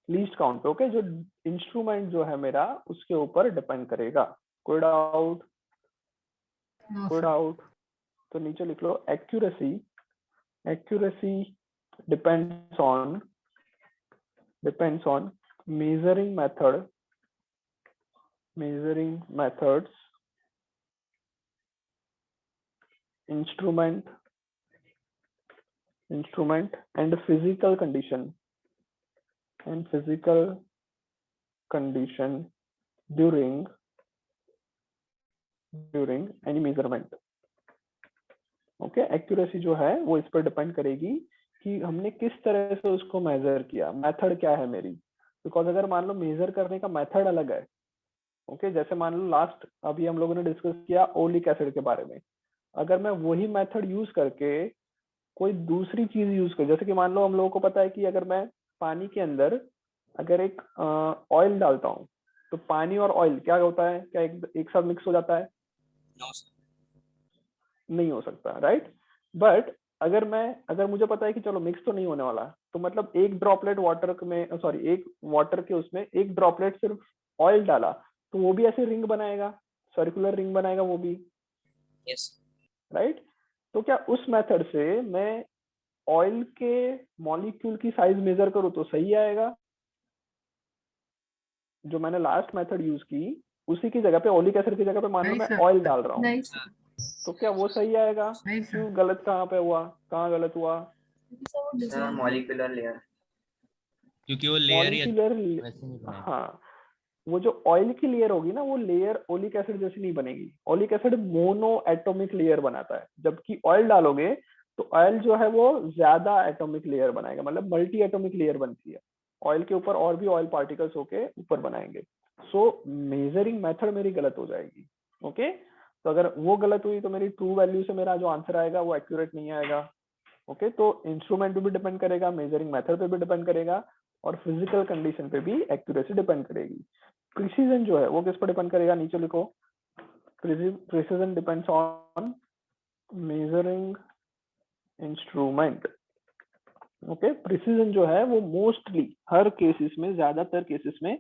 लीस्ट काउंट पे। ओके, जो इंस्ट्रूमेंट जो है मेरा उसके ऊपर डिपेंड करेगा। कोई डाउट? कोई डाउट? तो नीचे लिख लो accuracy. Accuracy depends on measuring methods, instrument and physical condition during any measurement। Okay, accuracy जो है वो इस पर डिपेंड करेगी कि हमने किस तरह से उसको मेजर किया, मेथड क्या है मेरी। बिकॉज अगर मान लो मेजर करने का मेथड अलग है, ओके, जैसे मान लो लास्ट अभी हम लोगों ने डिस्कस किया ओलिक एसिड के बारे में, अगर मैं वही मेथड यूज करके कोई दूसरी चीज यूज कर, जैसे कि मान लो हम लोगों को पता है कि अगर मैं पानी के अंदर अगर एक ऑयल डालता हूँ तो पानी और ऑयल क्या होता है, क्या एक साथ मिक्स हो जाता है? No, sir. नहीं हो सकता, राइट। बट अगर मुझे पता है कि चलो मिक्स तो नहीं होने वाला, तो मतलब एक ड्रॉपलेट वाटर में, सॉरी एक वाटर के उसमें एक ड्रॉपलेट सिर्फ ऑयल डाला, तो वो भी ऐसे रिंग बनाएगा, सर्कुलर रिंग बनाएगा वो भी, Yes. राइट। तो क्या उस मेथड से मैं ऑयल के मॉलिक्यूल की साइज मेजर करूँ तो सही आएगा? जो मैंने लास्ट मेथड यूज की उसी की जगह पे, ओलिक एसिड की जगह पे मान लो नहीं मैं सर। ऑयल डाल रहा हूँ, नहीं तो क्या वो सही आएगा? नहीं सर। क्यों गलत, कहाँ पे हुआ, कहाँ गलत हुआ? सर वो सर डिजाइन मॉलिक्यूलर लेयर। क्योंकि वो लेयर ही मॉलिक्यूलर, वैसे नहीं बनाएगा। हाँ, वो जो ऑयल की लेयर होगी ना, वो लेयर ओलिक एसिड जैसी नहीं बनेगी। Oleic acid mono atomic layer बनाता है, जबकि ऑयल डालोगे तो ऑयल जो है वो ज्यादा एटॉमिक लेयर बनाएगा, मतलब मल्टी एटॉमिक लेयर बनती है। ऑयल के ऊपर और भी ऑयल पार्टिकल्स होके ऊपर बनाएंगे। सो मेजरिंग मेथड मेरी गलत हो जाएगी। ओके, तो अगर वो गलत हुई तो मेरी ट्रू वैल्यू से मेरा जो आंसर आएगा वो एक्यूरेट नहीं आएगा। ओके, तो इंस्ट्रूमेंट पे भी डिपेंड करेगा, मेजरिंग मेथड पे भी डिपेंड करेगा, और फिजिकल कंडीशन पे भी एक्यूरेसी डिपेंड करेगी। प्रिसीजन जो है वो किस पर डिपेंड करेगा, नीचे लिखो। Precision depends on measuring instrument. Okay, precision जो है वो मोस्टली हर केसेस में, ज्यादातर केसेस में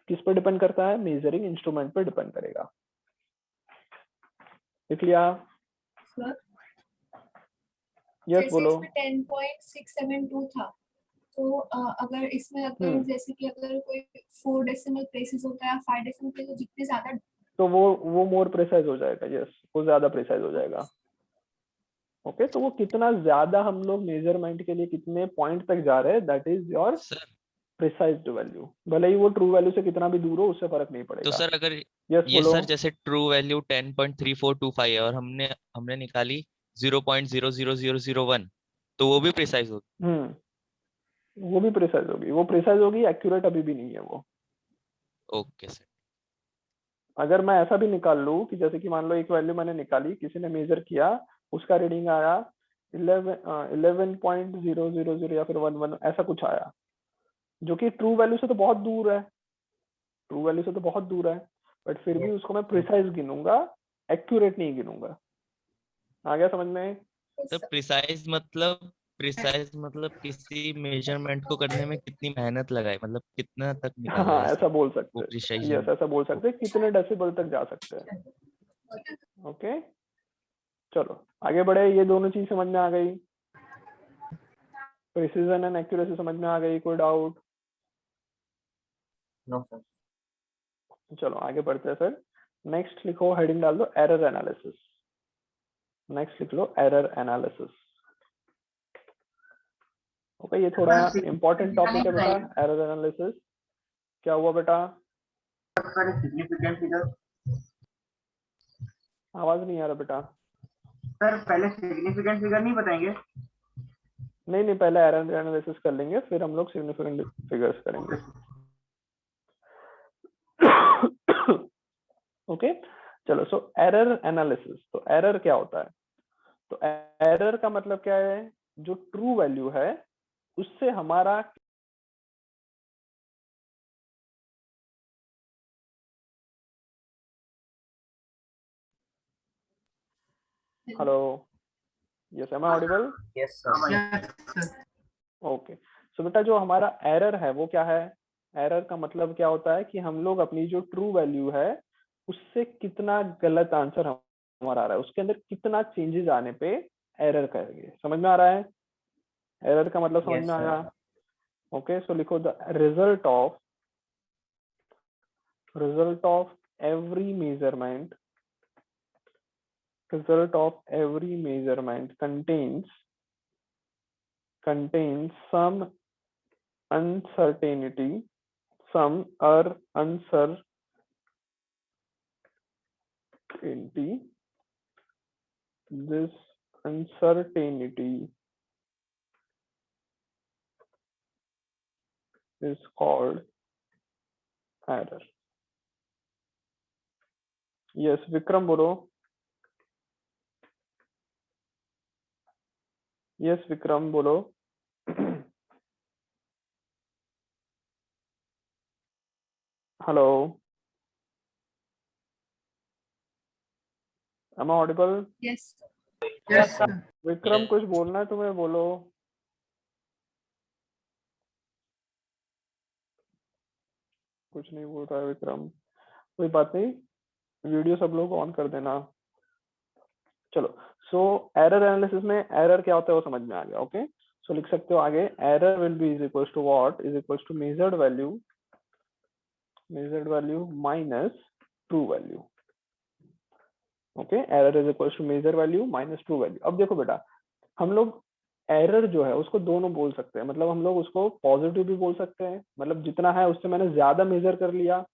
किस पर डिपेंड करता है? मेजरिंग इंस्ट्रूमेंट पर डिपेंड करेगा। लिख लिया? सर यस जैसे बोलो। इसमें 10.672 था, तो अगर इसमें अगर जैसे कि अगर कोई 4 डेसिमल प्लेसेस होता है या 5 डेसिमल प्लेसेस, जितने ज्यादा तो वो मोर प्रिसाइज हो जाएगा। यस, वो ज्यादा प्रिसाइज हो जाएगा। ओके, तो वो कितना ज्यादा हम लोग मेजरमेंट के लिए कितने पॉइंट तक जा रहे हैं, that is your sir precised value. भले ही वो ट्रू वैल्यू से कितना भी दूर हो, उससे फर्क नहीं तो पड़ेगा। सर अगर यस ये बोलो। सर जैसे ट्रू वैल्यू 10.3425 है और हमने हमने निकाली 0.00001, तो वो भी प्रिसाइज होगी? वो भी प्रिसाइज होगी, वो प्रिसाइज होगी, एक्यूरेट अभी भी नहीं है वो। Okay sir. अगर मैं ऐसा भी निकाल लूं कि जैसे कि मान लो एक वैल्यू मैंने निकाली, किसी ने मेजर किया, उसका रीडिंग आया 11.000 या फिर 11 ऐसा कुछ आया, जो कि ट्रू वैल्यू से तो बहुत दूर है, ट्रू वैल्यू से तो बहुत दूर है, बट फिर भी उसको मैं प्रिसाइज गिनूंगा, एक्यूरेट नहीं गिनूंगा। आ गया समझ में? तो प्रिसाइज मतलब किसी मेजरमेंट को करने में कितनी मेहनत लगाए, मतलब कितना तक निकाला हाँ, है ऐसा बोल वो सकते हैं। प्रिसाइजन। यस, ऐसा बोल सकते हैं, कितने डेसिबल तक जा सकते हैं। ओके, चलो आगे बढ़े। ये दोनों चीज समझ में आ गई, प्रिसीजन एंड एक्यूरेसी समझ में आ गई, कोई डाउट? No sir. चलो आगे बढ़ते हैं सर। नेक्स्ट लिखो, हेडिंग डाल दो एरर एनालिसिस। नेक्स्ट लिख लो एरर एनालिसिस। ओके, ये थोड़ा इंपॉर्टेंट टॉपिक है बेटा, एरर एनालिसिस। क्या हुआ बेटा? Significant figure. आवाज नहीं आ रहा बेटा। सर पहले सिग्निफिकेंट फिगर नहीं बताएंगे? नहीं, पहले एरर एनालिसिस कर लेंगे, फिर हम लोग सिग्निफिकेंट फिगर्स करेंगे। ओके, चलो। सो एरर एनालिसिस, तो एरर क्या होता है? तो एरर का मतलब क्या है? जो ट्रू वैल्यू है उससे हमारा hello, yes, am I audible? Yes sir. Yes sir. Okay, so बेटा जो हमारा एरर है वो क्या है? एरर का मतलब क्या होता है कि हम लोग अपनी जो ट्रू वैल्यू है उससे कितना गलत आंसर हमारा आ रहा है, उसके अंदर कितना चेंजेस आने पे एरर करेंगे। समझ में आ रहा है? एरर का मतलब समझ Yes, में sir. आया? ओके, सो लिखो the result of every measurement contains some uncertainty, this uncertainty is called error. Yes, Vikram बोलो। यस विक्रम बोलो। Hello. Am I audible? Yes. Yes, sir. Vikram Yes. कुछ बोलना है तुम्हें, बोलो। कुछ नहीं बोल रहा है विक्रम, कोई बात नहीं, वीडियो सब लोग ऑन कर देना। चलो, सो एरर एनालिसिस में एरर क्या होता है वो समझ में आ गया। ओके, सो लिख सकते हो आगे, error will be is equals to what, is equals to measured value minus true value. Okay, error is equals to measure value minus true value. अब देखो बेटा, हम लोग एरर जो है उसको दोनों बोल सकते हैं, मतलब हम लोग उसको पॉजिटिव भी बोल सकते हैं, मतलब जितना है उससे मैंने ज्यादा मेजर कर लिया,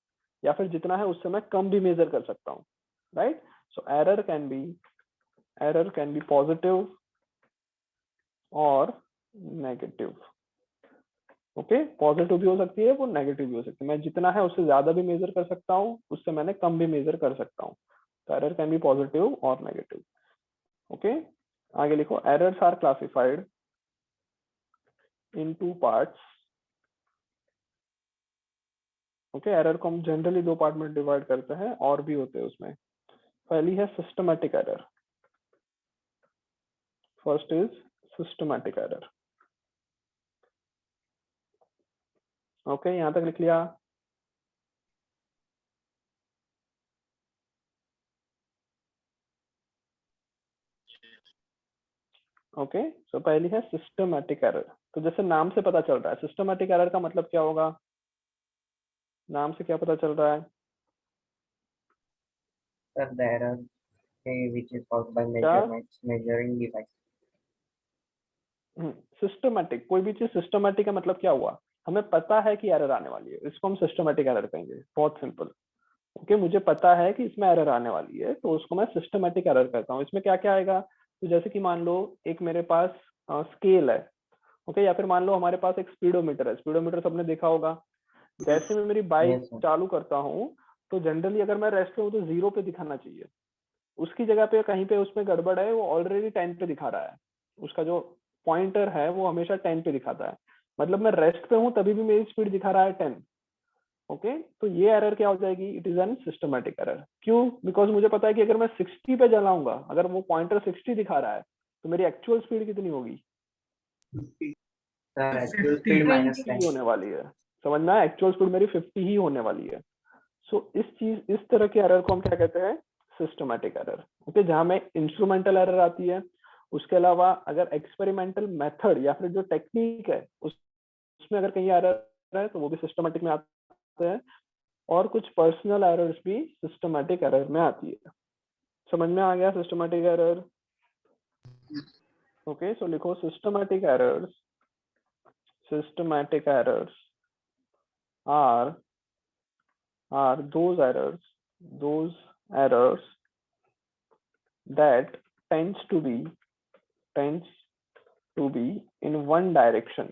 या फिर जितना है उससे मैं कम भी मेजर कर सकता हूँ, right. So error can be positive और नेगेटिव। ओके, पॉजिटिव भी हो सकती है, वो नेगेटिव भी हो सकती है। मैं जितना है उससे ज्यादा भी मेजर कर सकता हूँ, उससे मैंने कम भी मेजर कर सकता हूँ। तो एरर कैन बी पॉजिटिव और नेगेटिव। ओके, आगे लिखो, errors are classified in 2 parts. Okay, error को हम जनरली 2 पार्ट में डिवाइड करते हैं, और भी होते हैं उसमें। पहली है systematic error. First is systematic error. Okay, यहां तक लिख लिया। ओके, सो पहली है सिस्टमैटिक एरर। तो जैसे नाम से पता चल रहा है, सिस्टमैटिक एरर का मतलब क्या होगा, नाम से क्या पता चल रहा है? Sir, the error which is caused by क्या? measuring device. सिस्टमैटिक, कोई भी चीज सिस्टमैटिक का मतलब क्या हुआ, हमें पता है कि एरर आने वाली है, इसको हम सिस्टमैटिक एरर कहेंगे। बहुत सिंपल। ओके, मुझे पता है कि इसमें एरर आने वाली है, तो उसको मैं सिस्टमैटिक एरर कहता हूँ। इसमें क्या क्या आएगा, तो जैसे कि मान लो एक मेरे पास स्केल है, ओके, या फिर मान लो हमारे पास एक स्पीडोमीटर है। स्पीडोमीटर सबने देखा होगा। जैसे मैं मेरी बाइक Yes, sir. चालू करता हूँ, तो जनरली अगर मैं रेस्ट पे हूँ तो 0 पे दिखाना चाहिए, उसकी जगह पे कहीं पे उसमें गड़बड़ है, वो ऑलरेडी 10 पे दिखा रहा है। उसका जो पॉइंटर है वो हमेशा 10 पे दिखाता है, मतलब मैं रेस्ट पे हूँ तभी भी मेरी स्पीड दिखा रहा है 10। ओके, तो ये एरर क्या हो जाएगी, it is N systematic error. क्यों? बिकॉज मुझे पता है कि अगर मैं 60 पे चलाऊंगा, अगर वो पॉइंटर 60 दिखा रहा है, तो मेरी एक्चुअल स्पीड कितनी होगी? Sir, actual speed 20. minus 50 10. होने वाली है। समझना है, एक्चुअल स्पीड मेरी 50 ही होने वाली है। सो इस तरह के एरर को हम क्या कहते हैं, सिस्टमैटिक एरर। ओके, जहां में इंस्ट्रूमेंटल एरर आती है, उसके अलावा अगर एक्सपेरिमेंटल मेथड या फिर जो टेक्निक है उसमें अगर कहीं एरर है तो वो भी सिस्टमैटिक में आते हैं, और कुछ पर्सनल एरर्स भी सिस्टमैटिक एरर में आती है। समझ में आ गया सिस्टमैटिक एरर? ओके, सो लिखो systematic errors are those errors that tends to be in one direction.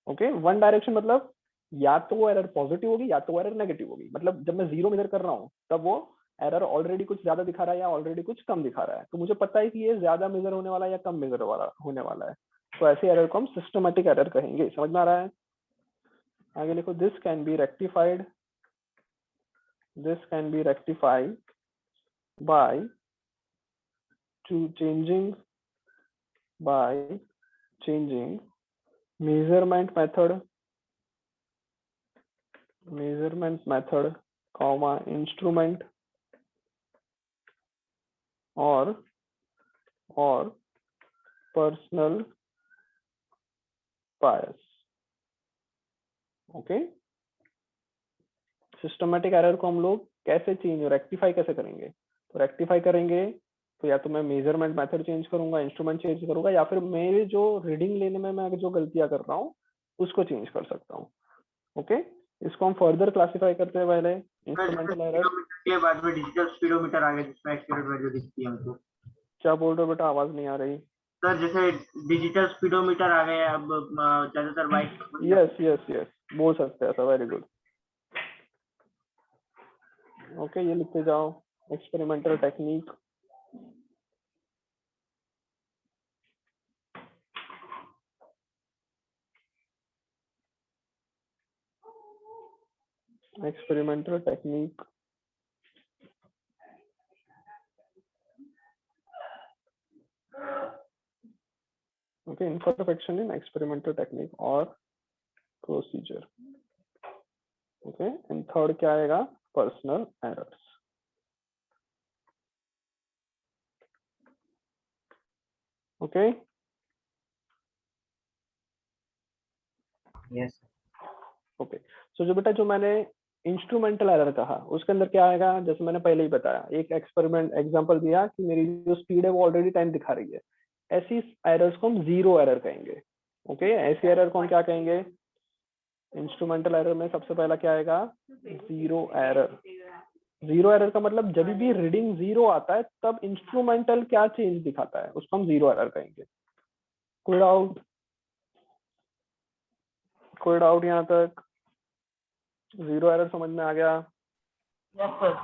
Okay, one direction मतलब या तो वो एरर पॉजिटिव होगी या तो वो एरर नेगेटिव होगी। मतलब जब मैं 0 मेजर कर रहा हूँ तब वो एरर ऑलरेडी कुछ ज्यादा दिखा रहा है या ऑलरेडी कुछ कम दिखा रहा है, तो मुझे पता है कि ये ज्यादा मेजर होने वाला है या कम मेजर वाला होने वाला है। तो ऐसे एरर को हम सिस्टमैटिक एरर कहेंगे। समझ में आ रहा है? आगे लिखो, this can be rectified by changing measurement method, comma instrument or personal bias. Okay, systematic error को हम लोग कैसे रेक्टिफाई कैसे करेंगे? तो रेक्टिफाई करेंगे तो या तो मैं मेजरमेंट मेथड चेंज करूंगा, इंस्ट्रूमेंट चेंज करूंगा, या फिर मेरे जो रीडिंग लेने में मैं जो गलतियां कर रहा हूँ उसको चेंज कर सकता हूँ। ओके, इसको हम फर्दर क्लासिफाई करते हैं पहले इंस्ट्रूमेंटल एरर। के बाद में डिजिटल स्पीडोमीटर आ गया जिसमें एक्यूरेट वैल्यू दिखती है हमको। क्या बोल रहे हो बेटा, आवाज नहीं आ रही। सर जैसे डिजिटल स्पीडोमीटर आ गया अब ज्यादातर बाइक। यस, बोल सकते हैं ऐसा। Very good. ओके, ये लिखते जाओ, experimental technique. Okay, imperfection in experimental technique or procedure. Okay, and third क्या आएगा? Personal errors. Okay. Yes. Okay so जो बेटा जो मैंने इंस्ट्रूमेंटल एरर कहा उसके अंदर क्या आएगा, जैसे मैंने पहले ही बताया, एक एक्सपेरिमेंट एग्जांपल दिया कि मेरी जो स्पीड है वो ऑलरेडी 10 दिखा रही है, ऐसी एरर्स को हम जीरो एरर कहेंगे। ओके ऐसी एरर को हम क्या कहेंगे? इंस्ट्रूमेंटल एरर में सबसे पहला क्या आएगा? Zero error. जीरो एरर का मतलब जब भी रीडिंग जीरो आता है तब इंस्ट्रूमेंटल क्या चेंज दिखाता है उसको हम जीरो एरर कहेंगे। कोई डाउट? कोई डाउट यहाँ तक? जीरो एरर समझ में आ गया? Yes sir.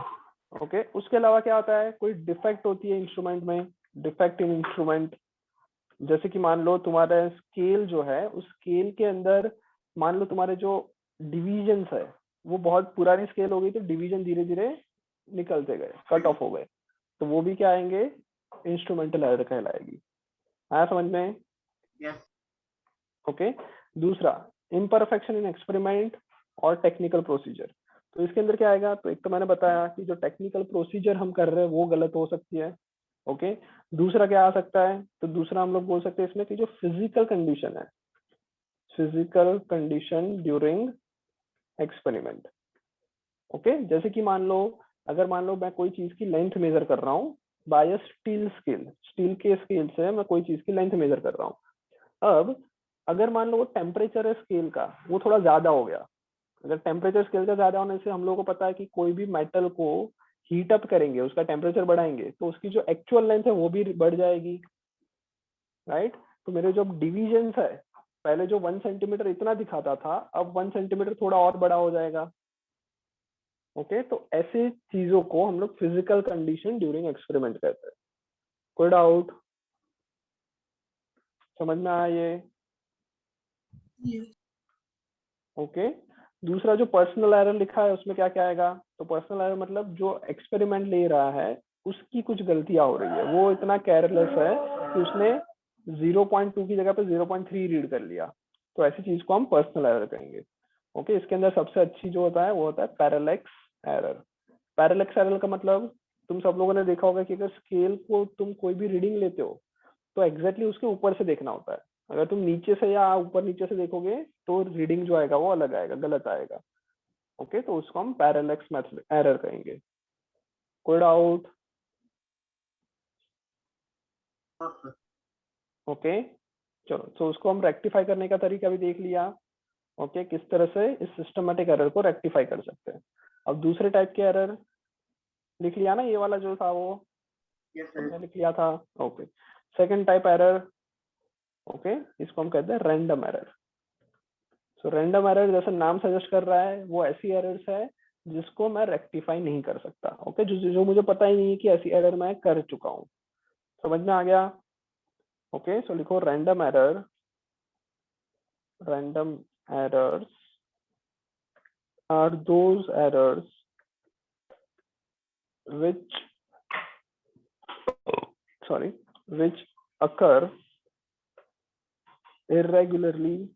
ओके उसके अलावा क्या होता है? कोई डिफेक्ट होती है इंस्ट्रूमेंट में, डिफेक्ट इन इंस्ट्रूमेंट, जैसे कि मान लो तुम्हारा स्केल जो है उस स्केल के अंदर मान लो तुम्हारे जो डिविजन्स है वो बहुत पुरानी स्केल हो गई तो डिवीजन धीरे धीरे निकलते गए, कट ऑफ हो गए, तो वो भी क्या आएंगे? इंस्ट्रूमेंटल एरर कहलाएगी। आया समझ में? यस। ओके दूसरा इम्परफेक्शन इन एक्सपेरिमेंट और टेक्निकल प्रोसीजर, तो इसके अंदर क्या आएगा? तो एक तो मैंने बताया कि जो टेक्निकल प्रोसीजर हम कर रहे हैं वो गलत हो सकती है। ओके दूसरा क्या आ सकता है? तो दूसरा हम लोग बोल सकते हैं इसमें कि जो फिजिकल कंडीशन है, physical condition during experiment. Okay जैसे कि मान लो अगर मान लो मैं कोई चीज की लेंथ मेजर कर रहा हूँ बाय स्टील स्केल, स्टील के स्केल से मैं कोई चीज की लेंथ मेजर कर रहा हूँ। अब अगर मान लो वो टेम्परेचर है स्केल का वो थोड़ा ज्यादा हो गया, अगर टेम्परेचर स्केल का ज्यादा होने से हम लोगों को पता है कि कोई भी मेटल को हीट अप करेंगे, उसका टेम्परेचर बढ़ाएंगे तो उसकी जो एक्चुअल लेंथ है वो भी बढ़ जाएगी, राइट? तो मेरे जो डिविजन्स है पहले जो 1 सेंटीमीटर इतना दिखाता था अब 1 सेंटीमीटर थोड़ा और बड़ा हो जाएगा। ओके तो ऐसे चीजों को हम लोग फिजिकल कंडीशन ड्यूरिंग एक्सपेरिमेंट कहते हैं। कोई डाउट? समझ में आया ये? ये ओके दूसरा जो पर्सनल एरर लिखा है उसमें क्या क्या आएगा? तो पर्सनल एरर मतलब जो एक्सपेरिमेंट ले रहा है उसकी कुछ गलतियां हो रही है, वो इतना केयरलेस है कि उसने 0.2 की जगह पे 0.3 रीड कर लिया, तो ऐसी चीज को हम पर्सनल एरर कहेंगे। ओके इसके अंदर सबसे अच्छी जो होता है वो होता है पैरेलैक्स एरर। पैरेलैक्स एरर का मतलब तुम सब लोगों ने देखा होगा कि अगर स्केल को तुम कोई भी रीडिंग लेते हो तो एग्जैक्टली उसके ऊपर से देखना होता है, अगर तुम नीचे से या ऊपर नीचे से देखोगे तो रीडिंग जो आएगा वो अलग आएगा, गलत आएगा। ओके तो उसको हम पैरेलैक्स मेथड एरर कहेंगे। कोई डाउट? ओके चलो तो उसको हम रेक्टिफाई करने का तरीका भी देख लिया। ओके किस तरह से इस सिस्टमेटिक एरर को रेक्टिफाई कर सकते हैं। अब दूसरे टाइप के एरर लिख लिया ना, ये वाला जो था वो यस हमने सर। लिख लिया था। Okay second type error, okay इसको हम कहते हैं random error. So random error जैसा नाम सजेस्ट कर रहा है वो ऐसी एरर्स है जिसको मैं रेक्टिफाई नहीं कर सकता। ओके जो मुझे पता ही नहीं है कि ऐसी एरर मैं कर चुका हूँ। समझ में आ गया? ओके सो लिखो random error. Random errors are those errors which occur irregularly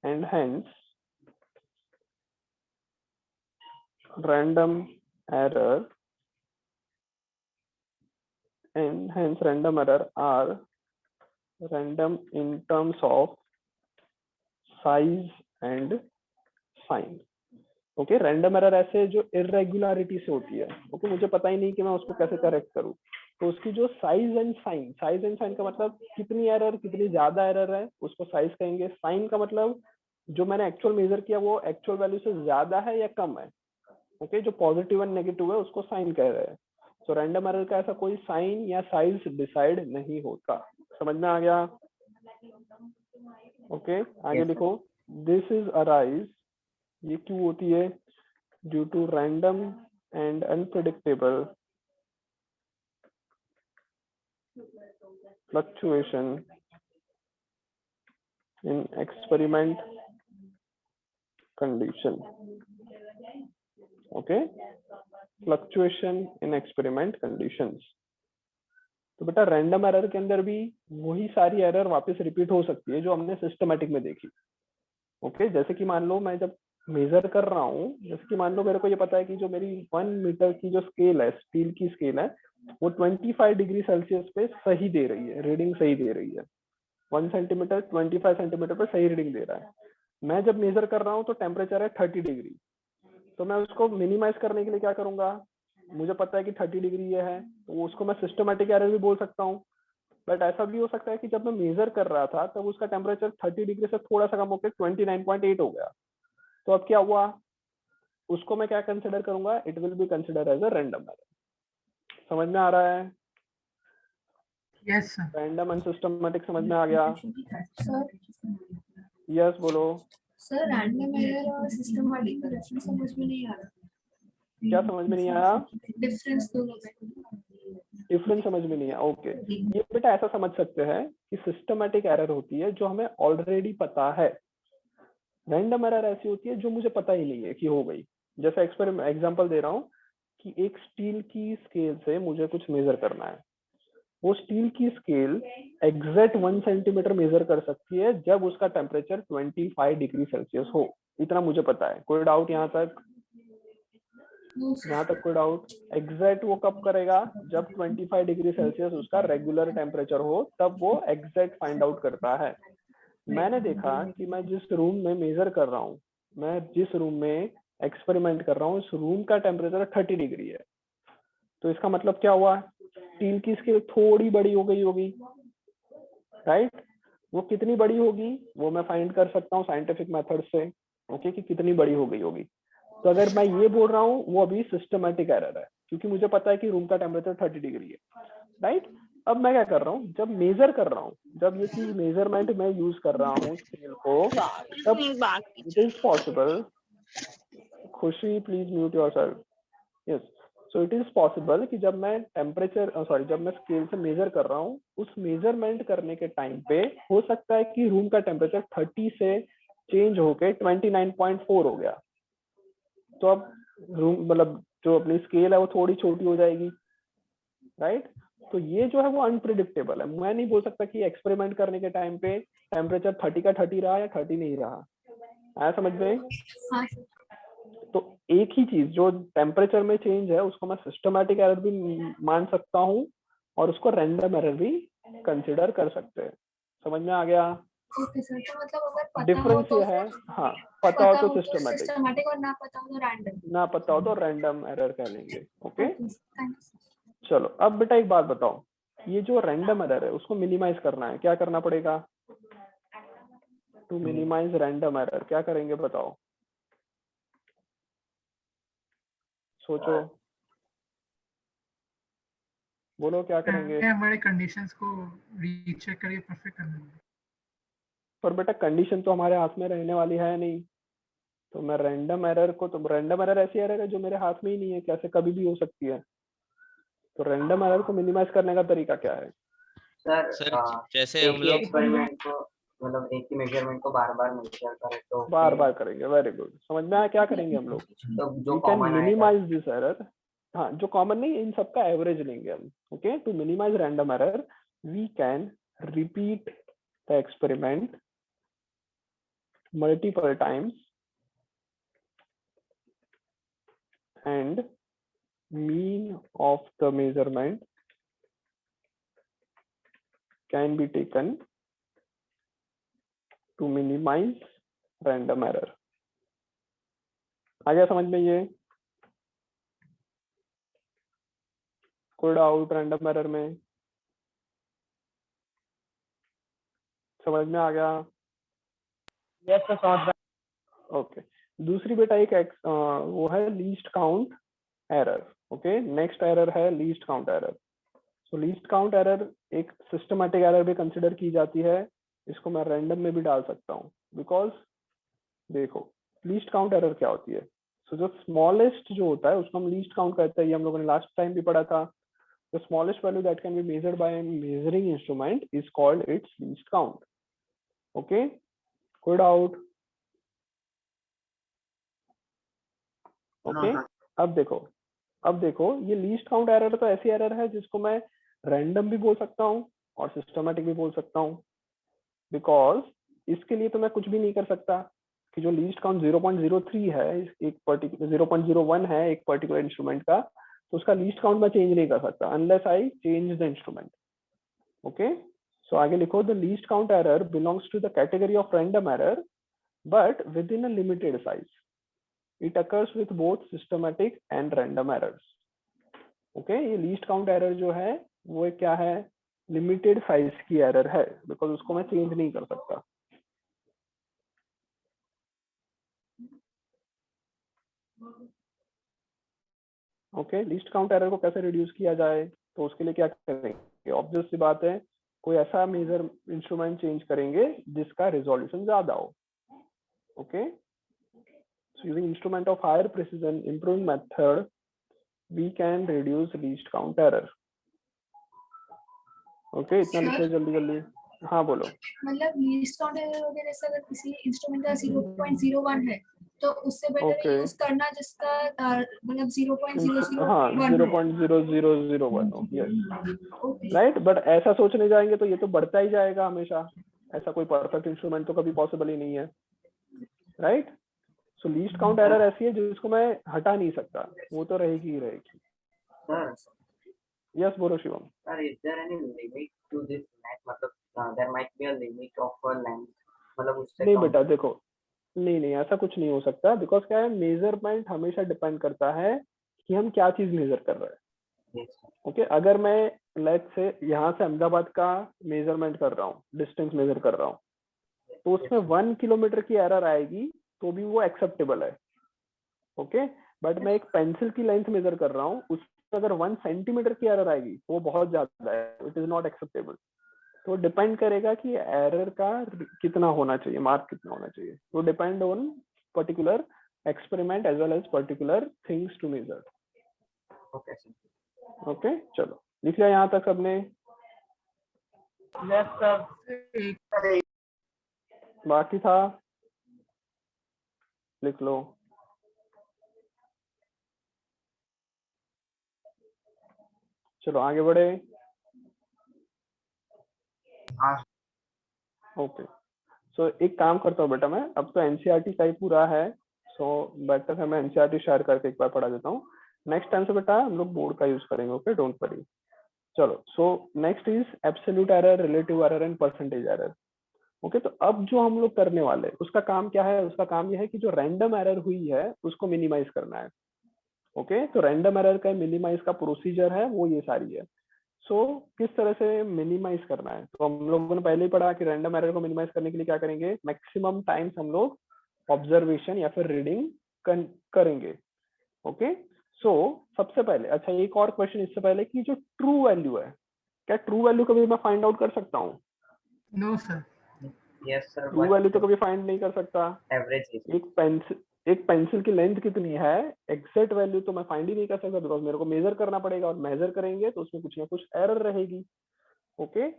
and hence random error are random in terms of size and sign। Okay random error ऐसे जो इरेगुलरिटी से होती है, ओके मुझे पता ही नहीं कि मैं उसको कैसे करेक्ट करूँ, तो उसकी जो साइज एंड साइन का मतलब कितनी एरर, कितनी ज्यादा एरर है उसको साइज कहेंगे। साइन का मतलब जो मैंने एक्चुअल मेजर किया वो एक्चुअल वैल्यू से ज्यादा है या कम है। ओके जो पॉजिटिव एंड नेगेटिव है उसको साइन कह रहे हैं। सो रैंडम एरर का ऐसा कोई साइन या साइज डिसाइड नहीं होता। समझ में आ गया? ओके आगे Yes, sir. लिखो दिस इज अराइज, ये क्यों होती है? Due to random and unpredictable fluctuation in experiment condition. Okay fluctuation in experiment conditions. तो बेटा रैंडम एरर के अंदर भी वही सारी एरर वापस रिपीट हो सकती है जो हमने सिस्टमैटिक में देखी। ओके, जैसे कि मान लो मैं जब मेजर कर रहा हूँ, जैसे कि मान लो मेरे को ये पता है कि जो मेरी 1 मीटर की जो स्केल है, स्टील की स्केल है, वो 25 डिग्री सेल्सियस पे सही दे रही है, रीडिंग सही दे रही है। 1 सेंटीमीटर 25 सेंटीमीटर पे सही रीडिंग दे रहा है। मैं जब मेजर कर रहा हूँ तो टेम्परेचर है 30 डिग्री, तो मैं उसको मिनिमाइज करने के लिए क्या करूंगा, मुझे पता है कि 30 डिग्री ये है, तो उसको मैं सिस्टमैटिक एरर भी बोल सकता हूँ। बट ऐसा भी हो सकता है कि जब मैं मेजर कर रहा था तब उसका टेम्परेचर 30 डिग्री से थोड़ा सा कम होकर 29.8 हो गया, तो अब क्या हुआ, उसको मैं क्या कंसिडर करूंगा, it will be consider as a random error. समझ में आ रहा है? Yes sir. Random and systematic समझ में आ गया? सर यस बोलो। सर रैंडम एरर और सिस्टमैटिक का डिफरेंस समझ में नहीं आ रहा। क्या समझ में नहीं आया? डिफरेंस दोनों में। डिफरेंस समझ में नहीं आया। ओके, ये बेटा ऐसा समझ सकते हैं कि सिस्टमैटिक एरर होती है जो हमें ऑलरेडी पता है, रैंडम एरर ऐसी होती है जो मुझे पता ही नहीं है कि हो गई। जैसे एग्जांपल दे रहा हूँ कि एक स्टील की स्केल से मुझे कुछ मेजर करना है, वो स्टील की स्केल एग्जैक्ट 1 सेंटीमीटर मेजर कर सकती है जब उसका टेम्परेचर 25 डिग्री सेल्सियस हो, इतना मुझे पता है। कोई डाउट यहाँ तक? यहाँ तक कोई डाउट? एग्जैक्ट वो कब करेगा, जब 25 डिग्री सेल्सियस उसका रेगुलर टेम्परेचर हो, तब वो एग्जैक्ट फाइंड आउट करता है। मैंने देखा कि मैं जिस रूम में मेजर कर रहा हूँ, मैं जिस रूम में एक्सपेरिमेंट कर रहा हूँ, इस रूम का टेम्परेचर 30 डिग्री है, तो इसका मतलब क्या हुआ, स्टील की स्केल थोड़ी बड़ी हो गई होगी, राइट? वो कितनी बड़ी होगी वो मैं फाइंड कर सकता हूँ साइंटिफिक मेथड से, ओके, कि कितनी बड़ी हो गई होगी। तो अगर मैं ये बोल रहा हूँ वो अभी सिस्टमैटिक एरर है, क्योंकि मुझे पता है कि रूम का टेम्परेचर 30 डिग्री है, राइट? अब मैं क्या कर रहा हूँ, जब मेजर कर रहा हूँ, जब ये चीज मेजरमेंट में यूज कर रहा हूँ स्केल को, तब इट इज पॉसिबल, खुशी please mute yourself, yes, so it is possible कि जब मैं जब मैं स्केल से मेजर कर रहा हूँ, उस मेजरमेंट करने के टाइम पे हो सकता है कि रूम का टेम्परेचर 30 से चेंज होके 29.4 हो गया, तो अब रूम मतलब जो अपनी स्केल है वो थोड़ी छोटी हो जाएगी, राइट? तो ये जो है वो अनप्रिडिक्टेबल है। मैं नहीं बोल सकता कि एक्सपेरिमेंट करने के टाइम पे टेम्परेचर 30 का 30 रहा या 30 नहीं रहा। आया समझ में? हाँ तो एक ही चीज जो टेम्परेचर में चेंज है उसको मैं सिस्टमैटिक एरर भी मान सकता हूँ और उसको रैंडम एरर भी कंसिडर कर सकते हैं। समझ में आ गया? ओके सर, तो मतलब अगर पता हो डिफरेंस तो ये है, फिर हाँ, पता हो तो सिस्टमैटिक सिस्टमैटिक, और ना पता हो तो रैंडम। ना पता हो तो रैंडम एरर कह लेंगे। Okay, thank you. चलो अब बेटा एक बात बताओ, ये जो रैंडम एरर है उसको मिनिमाइज करना है, क्या करना पड़ेगा? टू मिनिमाइज रैंडम एरर क्या करेंगे बताओ, सोचो, बोलो क्या करेंगे? हमारे कंडीशंस को रीचेक करके परफेक्ट करना है। पर बेटा कंडीशन तो हमारे हाथ में रहने वाली है नहीं, तो मैं रैंडम एरर को, तो रैंडम एरर ऐसी एरर है जो मेरे हाथ में ही नहीं है, कैसे कभी भी हो सकती है। तो रैंडम एरर को मिनिमाइज करने का तरीका क्या है? सर जैसे एक हम ही लोग एक्सपेरिमेंट को मतलब एक ही मेजरमेंट को बार बार मेजर करें तो बार बार करेंगे, वेरी गुड, समझ में आया क्या करेंगे हम लोग? तो जो वी कैन कॉमन आएगा मिनिमाइज दिस एरर, हाँ जो कॉमन नहीं, इन सबका एवरेज लेंगे हम। Okay, to minimise random error we can repeat the experiment multiple times and mean of the measurement can be taken to minimize random error। आ गया समझ में? ये कोई डाउट रैंडम एरर में? समझ में आ गया? यस सर, समझ रहा ओके, दूसरी बेटा एक वो है least count error. Okay, next error है लीस्ट काउंट एरर। सो लीस्ट काउंट एरर एक सिस्टमैटिक एरर भी कंसिडर की जाती है, इसको मैं रैंडम में भी डाल सकता हूँ, बिकॉज देखो लीस्ट काउंट एरर क्या होती है। सो जो स्मॉलेस्ट जो होता है उसको हम लीस्ट काउंट कहते हैं, ये हम लोगों ने लास्ट टाइम भी पढ़ा था। The smallest value that can be measured by an measuring instrument is called its least count. Okay, कोई डाउट? ओके, अब देखो ये लीस्ट काउंट एरर तो ऐसी एरर है जिसको मैं रैंडम भी बोल सकता हूँ और सिस्टमेटिक भी बोल सकता हूँ, बिकॉज इसके लिए तो मैं कुछ भी नहीं कर सकता कि जो लीस्ट काउंट 0.03 है एक पर्टिकुलर 0.01 है एक पर्टिकुलर इंस्ट्रूमेंट का, तो उसका लीस्ट काउंट मैं चेंज नहीं कर सकता unless I change the instrument. Okay, so आगे लिखो, the least count error belongs to the category of random error but within a limited size. It occurs with both systematic and random errors. Okay, ये लीस्ट काउंट एरर जो है वो क्या है, लिमिटेड साइज की एरर है, बिकॉज उसको मैं चेंज नहीं कर सकता। ओके, लिस्ट काउंट एरर को कैसे रिड्यूस किया जाए, तो उसके लिए क्या करेंगे, ऑब्वियस सी बात है, कोई ऐसा मेजर इंस्ट्रूमेंट चेंज करेंगे जिसका रिजोल्यूशन ज्यादा हो। Okay, so using instrument of higher precision improving method we can reduce least count error. Okay, इतना लिखिए जल्दी जल्दी। हाँ बोलो। मतलब लीस्ट काउंट एरर वगैरह जैसे अगर किसी इंस्ट्रूमेंट का 0.01 है तो उससे बेटर Okay. यूज करना जिसका मतलब 0.001 हाँ, हो। 0.0001 हो, यस राइट। बट ऐसा सोचने जाएंगे तो ये तो बढ़ता ही जाएगा हमेशा, ऐसा कोई परफेक्ट इंस्ट्रूमेंट तो कभी पॉसिबल ही नहीं है, राइट। सो लीस्ट काउंट एरर ऐसी है जिसको मैं हटा नहीं सकता, वो तो रहेगी ही रहेगी। Sir, यस बोलो Shivam. sir, is there any limit to this length? मतलब there might be a limit of a length. मतलब उससे नहीं कम- बेटा देखो, नहीं ऐसा कुछ नहीं हो सकता, बिकॉज क्या है, मेजरमेंट हमेशा डिपेंड करता है कि हम क्या चीज मेजर कर रहे हैं। Yes, sir. ओके, अगर मैं लेट्स से यहाँ से अहमदाबाद का मेजरमेंट कर रहा हूँ, डिस्टेंस मेजर कर रहा हूँ, तो उसमें 1 किलोमीटर की एरर आएगी तो भी वो एक्सेप्टेबल है। ओके, बट मैं एक पेंसिल की लेंथ मेजर कर रहा हूँ, उसमें अगर 1 सेंटीमीटर की एरर आएगी वो बहुत ज्यादा है, इट इज नॉट एक्सेप्टेबल। तो डिपेंड करेगा कि एरर का कितना होना चाहिए, मार्क कितना होना चाहिए, तो depend on particular experiment as well as particular things to measure. Okay, sir. Okay, चलो लिख लिया यहाँ तक सबने? Yes, sir. बाकी था लिख लो। चलो आगे बढ़े। हाँ। ओके, सो एक काम करता हूँ बेटा, मैं अब तो एनसीईआरटी का ही पूरा है, सो बेटर है मैं एनसीईआरटी शेयर करके एक बार पढ़ा देता हूँ। नेक्स्ट टाइम से बेटा हम लोग बोर्ड का यूज करेंगे, ओके, डोंट वरी। चलो, so next is absolute error, relative error and percentage error. Okay, तो अब जो हम लोग करने वाले हैं उसका काम क्या है, उसका काम यह है कि जो रैंडम एरर हुई है उसको मिनिमाइज करना है। ओके, तो रैंडम एरर का मिनिमाइज का प्रोसीजर है वो ये सारी है। सो किस तरह से मिनिमाइज करना है, तो हम लोगों ने पहले ही पढ़ा कि रैंडम एरर को मिनिमाइज करने के लिए क्या करेंगे, मैक्सिमम टाइम्स हम लोग ऑब्जर्वेशन या फिर रीडिंग करेंगे। ओके, सो सबसे पहले, अच्छा एक और क्वेश्चन इससे पहले कि जो ट्रू वैल्यू है, क्या ट्रू वैल्यू कभी मैं फाइंड आउट कर सकता हूँ? No, sir. Yes, sir. True value तो कभी फाइंड नहीं कर सकता। Average is. एक पेंसिल की लेंथ कितनी है, एग्जैक्ट वैल्यू तो मैं फाइंड ही नहीं कर सकता, बिकॉज मेरे को मेजर करना पड़ेगा, और मेजर करेंगे तो उसमें कुछ ना कुछ एरर रहेगी। Okay,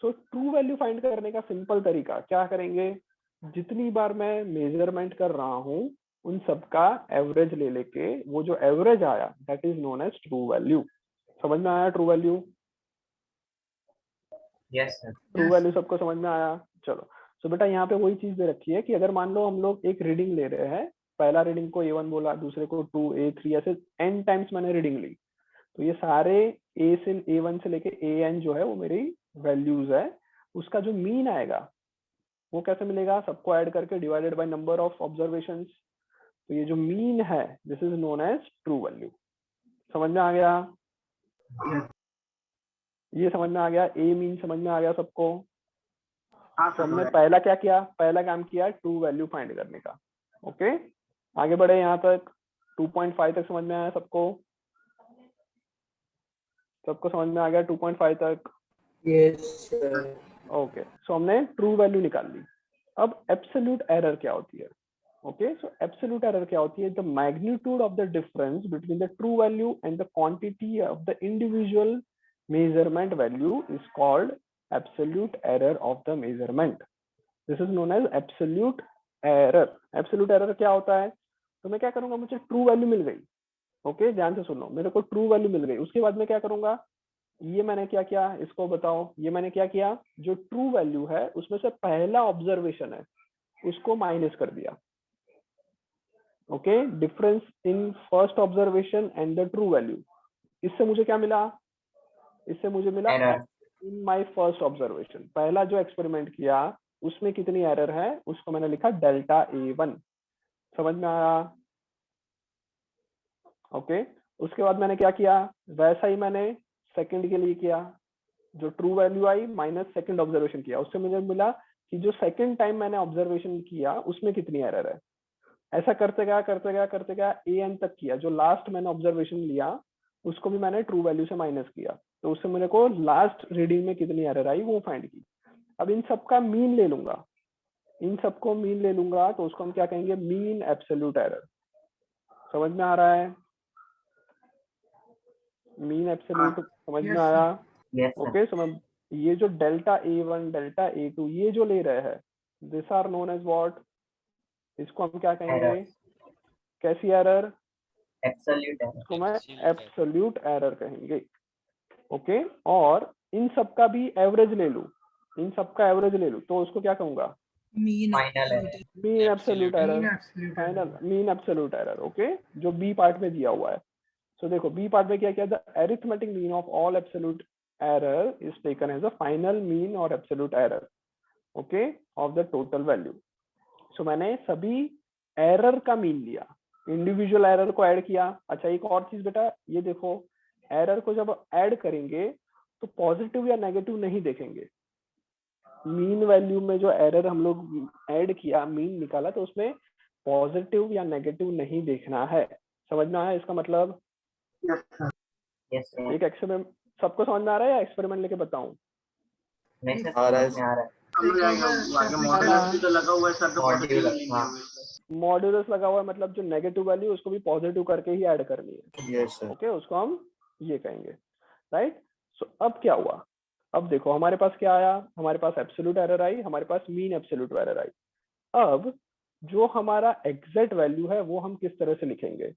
so true value find करने का सिंपल तरीका क्या करेंगे, जितनी बार मैं मेजरमेंट कर रहा हूँ उन सबका एवरेज ले लेके वो जो एवरेज आया that is known as true value. समझ में आया true value? Yes, sir. True value सबको समझ में आया? चलो, सो बेटा यहाँ पे वही चीज दे रखी है कि अगर मान लो हम लोग एक रीडिंग ले रहे हैं, पहला रीडिंग को A1 बोला, दूसरे को 2, A3, ऐसे n टाइम्स मैंने रीडिंग ली, तो ये सारे A1 से लेके AN जो है वो मेरी वैल्यूज है, उसका जो मीन आएगा वो कैसे मिलेगा, सबको ऐड करके divided by number of observations. तो ये जो मीन है this is known as true value. समझ में आ गया? ये समझ में आ गया, ए मीन समझ में आ गया सबको? हाँ तो हमने सर। पहला क्या किया, पहला काम किया ट्रू वैल्यू फाइंड करने का। ओके, आगे बढ़े यहाँ तक, 2.5 तक समझ में आया सबको? सबको समझ में आ गया 2.5 तक? Yes, sir. ओके, सो हमने ट्रू वैल्यू निकाल ली। अब एब्सोल्यूट एरर क्या होती है? ओके, सो एब्सोल्यूट एरर क्या होती है, the magnitude of the difference between the true value and the quantity of the individual measurement value is called absolute error of the measurement. This is known as absolute error. Absolute error क्या होता है, तो मैं क्या करूंगा, मुझे ट्रू वैल्यू मिल गई, ओके ध्यान से सुनो, मेरे को ट्रू वैल्यू मिल गई, उसके बाद मैं क्या करूंगा, ये मैंने क्या किया, इसको बताओ। ये मैंने क्या किया, जो ट्रू वैल्यू है उसमें से पहला ऑब्जर्वेशन है उसको माइनस कर दिया। Okay, difference in first observation and the true value. इससे मुझे क्या मिला, इससे मुझे मिला Error. In my first observation, पहला जो एक्सपेरिमेंट किया उसमें कितनी एरर है उसको मैंने लिखा डेल्टा A1। समझ में आया? ओके, उसके बाद मैंने क्या किया, वैसा ही मैंने सेकंड के लिए किया, जो ट्रू वैल्यू आई माइनस सेकंड ऑब्जर्वेशन किया, उससे मुझे मिला कि जो सेकंड टाइम मैंने ऑब्जर्वेशन किया उसमें कितनी एरर है। ऐसा करते गया करते गया करते गया AN तक किया, जो लास्ट मैंने ऑब्जर्वेशन लिया उसको भी मैंने ट्रू वैल्यू से माइनस किया, तो उससे मेरे को लास्ट रीडिंग में कितनी एरर आई वो फाइंड की। अब इन सबका मीन ले लूंगा, इन सबको मीन ले लूंगा, तो उसको हम क्या कहेंगे, मीन एब्सोल्यूट एरर। समझ में आ रहा है? मीन एब्सोल्यूट समझ में Yes, आया? Yes, sir. ओके, समझ। ये जो डेल्टा A1 डेल्टा A2 ये जो ले रहे हैं, this are known as what, इसको हम क्या कहेंगे, Error. कैसी एरर, Absolute error. इसको मैं Absolute error. एब्सोल्यूट एरर कहेंगे। ओके, और इन सबका भी एवरेज ले लूं, इन सबका एवरेज ले लूं, तो उसको क्या कहूंगा, mean Final error. Mean absolute Absolute error, mean absolute final error. Mean absolute error. Okay, जो बी पार्ट में दिया हुआ है। सो देखो बी पार्ट में क्या किया, the arithmetic mean of all absolute error is taken as a final mean और absolute error, okay, of the total value. So मैंने सभी एरर का मीन लिया, इंडिविजुअल एरर को ऐड किया। अच्छा, एक और चीज बेटा, ये देखो, एरर को जब ऐड करेंगे तो पॉजिटिव या नेगेटिव नहीं देखेंगे। मीन वैल्यू में जो एरर हम लोग ऐड किया, मीन निकाला, तो उसमें पॉजिटिव या नेगेटिव नहीं देखना है। समझ में आया इसका मतलब? Yes, sir. Yes, sir. एक एक्सपेरिमेंट सबको समझ में आ रहा है या एक्सपेरिमेंट लेके बताऊं? नहीं सर, आ रहा है। समझ में आ रहा है। समझ आएगा। आगे मॉडल भी तो लगा हुआ है सर, तो Modulus, पॉजिटिव नहीं हाँ। हुए सर। मॉड्यूलस लगा हुआ है, मतलब जो नेगेटिव वैल्यू उसको भी पॉजिटिव करके ही ऐड करनी है। Yes sir. ओके, उसको हम ये कहेंगे, राइट। सो अब क्या हुआ, अब देखो हमारे पास क्या आया, हमारे पास एब्सोल्यूट एरर आई, हमारे पास मीन एब्सोल्यूट एरर आई। अब जो हमारा एग्जैक्ट वैल्यू है वो हम किस तरह से लिखेंगे,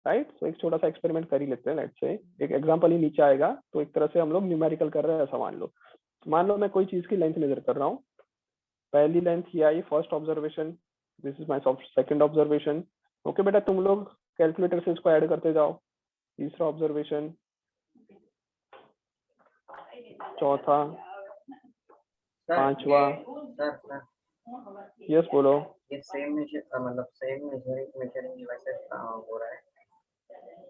राइट। तो एक छोटा सा एक्सपेरिमेंट कर ही लेते हैं। लेट्स से एक एग्जांपल ही नीचे आएगा, तो एक तरह से हम लोग न्यूमेरिकल कर रहे हैं ऐसा मान लो। मान लो मैं कोई चीज की लेंथ मेजर कर रहा हूँ, पहली लेंथ ये I first observation, this is my second observation. Okay बेटा, तुम लोग कैलकुलेटर से इसको ऐड करते जाओ, तीसरा ऑब्जर्वेशन, चौथा, सर, पांचवा। सर यस बोलो। ये सेम मतलब सेम मेजरिंग डिवाइसेस हो रहा है।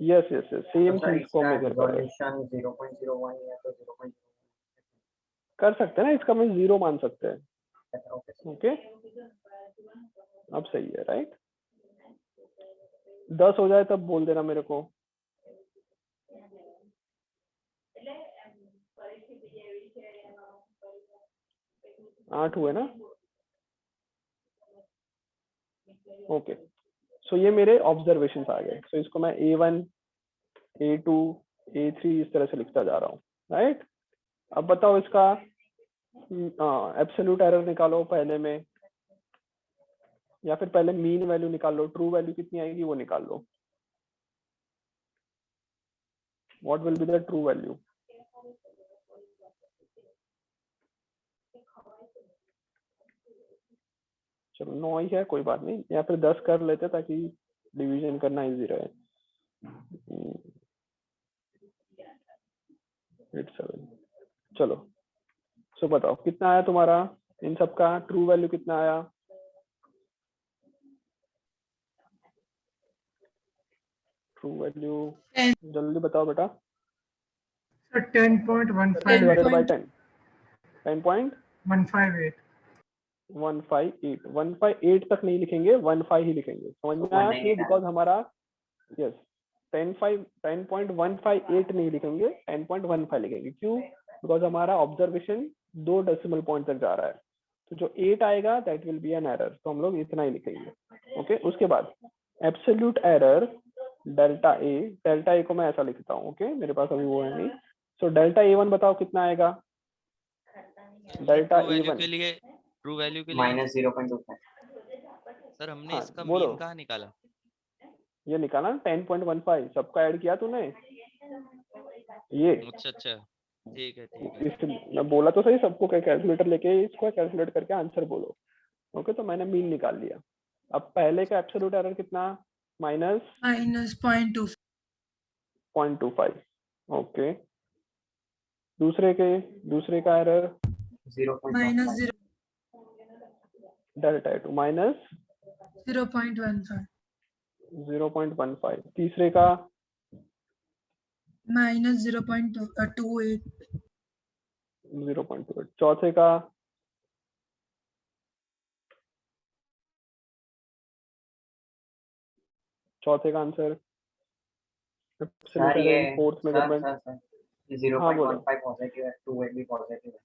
यस यस यस, सेम तो सर चीज को इसका मेजर कर रहे हैं। रिजोल्यूशन 0.01 या तो 0.01 कर सकते हैं ना, इसका मैं 0 मान सकते हैं। Okay sir. ओके, अब सही है, राइट। 10 हो जाए तब बोल देना मेरे को। 8 हुए ना? ओके, सो ये मेरे ऑब्जर्वेशंस आ गए। सो इसको मैं A1 A2 A3 इस तरह से लिखता जा रहा हूँ, राइट। अब बताओ इसका एब्सोल्यूट एरर निकालो पहले में, या फिर पहले मीन वैल्यू निकाल लो, ट्रू वैल्यू कितनी आएगी वो निकाल लो। What will be the true value? चलो 9 ही है, कोई बात नहीं, या फिर 10 कर लेते ताकि डिवीजन करना इजी रहे। 87, चलो। सो बताओ कितना आया तुम्हारा, इन सब का ट्रू वैल्यू कितना आया? ट्रू वैल्यू जल्दी बताओ बेटा। So 10.158. Divided by 10, 10.158। 158. 158 तक नहीं लिखेंगे, 15 ही लिखेंगे। समझ में आया? क्यों? बिकॉज हमारा यस 10.158 नहीं लिखेंगे, 10.15 लिखेंगे। क्यों? बिकॉज हमारा ऑब्जर्वेशन 2 डेसिमल पॉइंट तक जा रहा है, तो जो 8 आएगा that will be an error, तो हम लोग इतना ही लिखेंगे। ओके, उसके बाद एब्सोल्यूट एरर डेल्टा ए को मैं ऐसा लिखता हूँ। ओके, मेरे पास अभी वो है नहीं। सो डेल्टा A1 बताओ कितना आएगा? डेल्टा A1 के लिए ट्रू वैल्यू के लिए -0.25 सर हमने हाँ, इसका बोलो। मीन कहाँ निकाला? ये निकाला 10.15, सबका ऐड किया तूने? ये अच्छा अच्छा, ठीक है ठीक है। इस मैं बोला तो सही सबको कैलकुलेटर लेके इसको कैलकुलेट करके आंसर बोलो। ओके, तो मैंने मीन निकाल लिया। अब पहले का एब्सोल्यूट एरर कितना, माइनस .2 0.25। ओके, दूसरे का error 0.15 minus delta two minus 0.15 0.15। तीसरे का माइनस 0.28 0.28। चौथे का आंसर सर ये fourth sir measurement. Sir sir ये हाँ बोलो। 0.15 पॉजिटिव है, 28 भी पॉजिटिव है।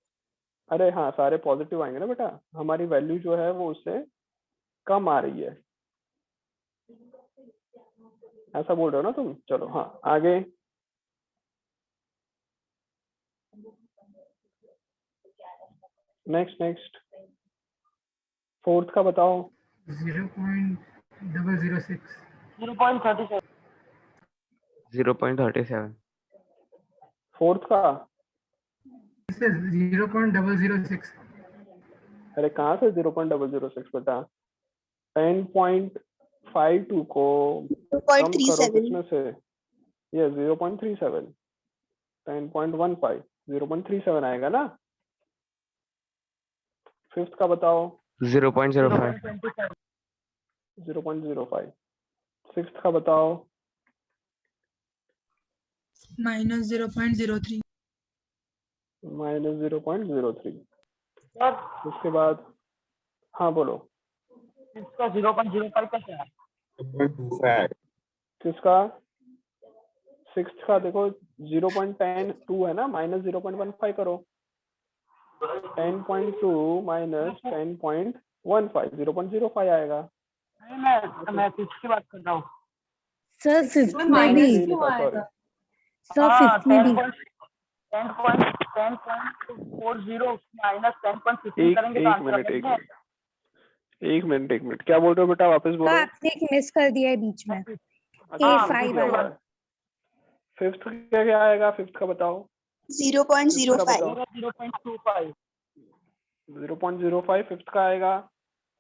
अरे हाँ, सारे पॉजिटिव आएंगे ना बेटा, हमारी वैल्यू जो है वो उससे कम आ रही है, ऐसा बोल रहे हो ना तुम। चलो हाँ आगे। नेक्स्ट फोर्थ का बताओ। 0.006 0.37 फोर्थ का 0.006 अरे कहाँ से 0.006 बेटा, 10.52 को कम करो किसमें से, ये 0.37, 10.15 0.37 आएगा ना। फिफ्थ का बताओ। 0.05 0.05। सिक्स्थ का बताओ। माइनस 0.03 -0.03। उसके बाद हाँ बोलो। इसका 0.05 का क्या है? किसका, सिक्स्थ का देखो 0.10 है ना, माइनस 0.15 करो। 10.2 माइनस 10.15 0.05 आएगा। नहीं, मैं फिफ्थ की बात कर रहा हूँ। सर फिफ्थ में माइनस भी नहीं लिखा, सॉरी। सर फिफ्थ में भी 10.40 माइनस 10.15 करेंगे तो आंसर एक मिनट क्या बोल रहे हो बेटा, वापस बोलो। आपने एक मिस कर दिया है बीच में। A5 वाला। फिफ्थ क्या क्या आएगा, फिफ्थ का बताओ। 0.05 0.05 फिफ्थ का आएगा।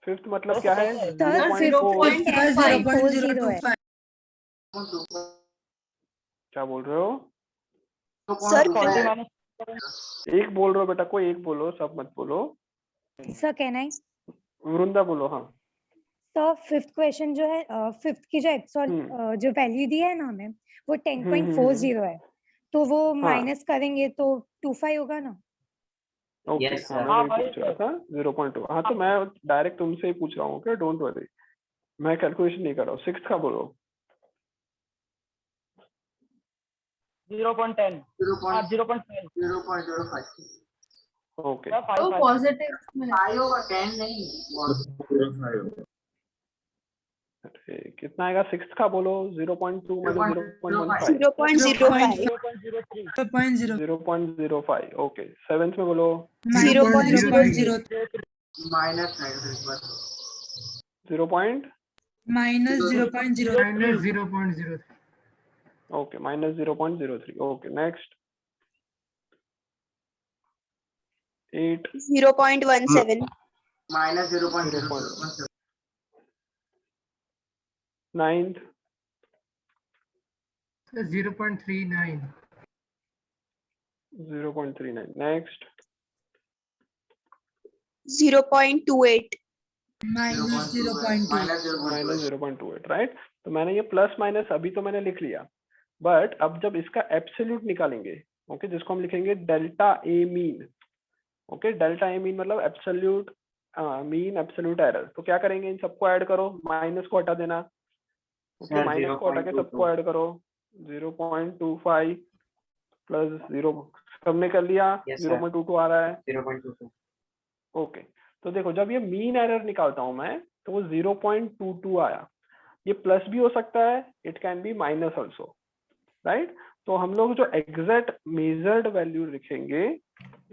फिफ्थ मतलब क्या है, सर 0.040 है। क्या बोल रहे हो, सर एक बोल रहे हो बेटा, कोई एक बोलो, सब मत बोलो। सर कहना है वृंदा बोलो। हाँ तो फिफ्थ क्वेश्चन जो है, फिफ्थ की जो जो वैल्यू दी है ना हमें, वो 10.40 है, तो वो माइनस करेंगे तो 25 होगा ना। ओके Yes, हाँ sir. मैं वही पूछ रहा था 0.2। हाँ तो मैं डायरेक्ट तुमसे ही पूछ रहा हूँ, क्या डोंट वरी, मैं कैलकुलेशन नहीं कर रहा हूँ। सिक्स्थ का बोलो। 0.10 0.5 ओके तो पॉजिटिव में 5 होगा, 10 नहीं। कितना आएगा सिक्स्थ का बोलो। 0.2 माइनस 0.15 0.05। ओके सेवेंथ में बोलो। -0.03 minus 0.03 okay minus 0.03। Okay next 8 0.17 minus 0.017 ninth 0.39 0.39। Next 0.28 minus 0.28 right. तो मैंने ये प्लस माइनस अभी तो मैंने लिख लिया, बट अब जब इसका एब्सोल्यूट निकालेंगे, ओके, जिसको हम लिखेंगे delta A mean. Okay, delta A mean मतलब एब्सोल्यूट मीन एब्सोल्यूट एरर। तो क्या करेंगे, इन सबको ऐड करो, माइनस को हटा देना। ओके माइनस को हटा के सबको ऐड करो। 0.25 प्लस 0 सबने कर लिया। 0.22 आ रहा है। 0.22 ओके तो देखो जब ये मीन एरर निकालता हूं मैं तो वो 0.22 आया। ये प्लस भी हो सकता है, it can be minus also, right. तो हम लोग जो एग्जैक्ट मेजर्ड वैल्यू लिखेंगे,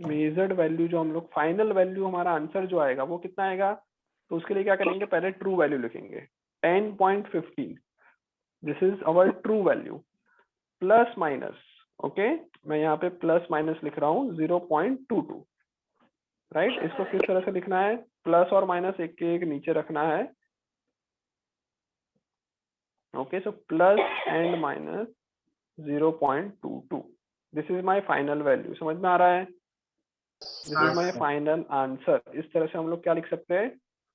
मेजर्ड वैल्यू जो हम लोग फाइनल वैल्यू हमारा आंसर जो आएगा वो कितना आएगा, तो उसके लिए क्या करेंगे, पहले ट्रू वैल्यू लिखेंगे 10.15, this is our true value, plus minus okay मैं यहाँ पे प्लस माइनस लिख रहा हूँ 0.22, राइट। इसको किस तरह से लिखना है, प्लस और माइनस एक के एक नीचे रखना है। Okay so plus and minus 0.22, this is my final value. समझ में आ रहा है? This is my final answer. इस तरह से हम लोग क्या लिख सकते हैं,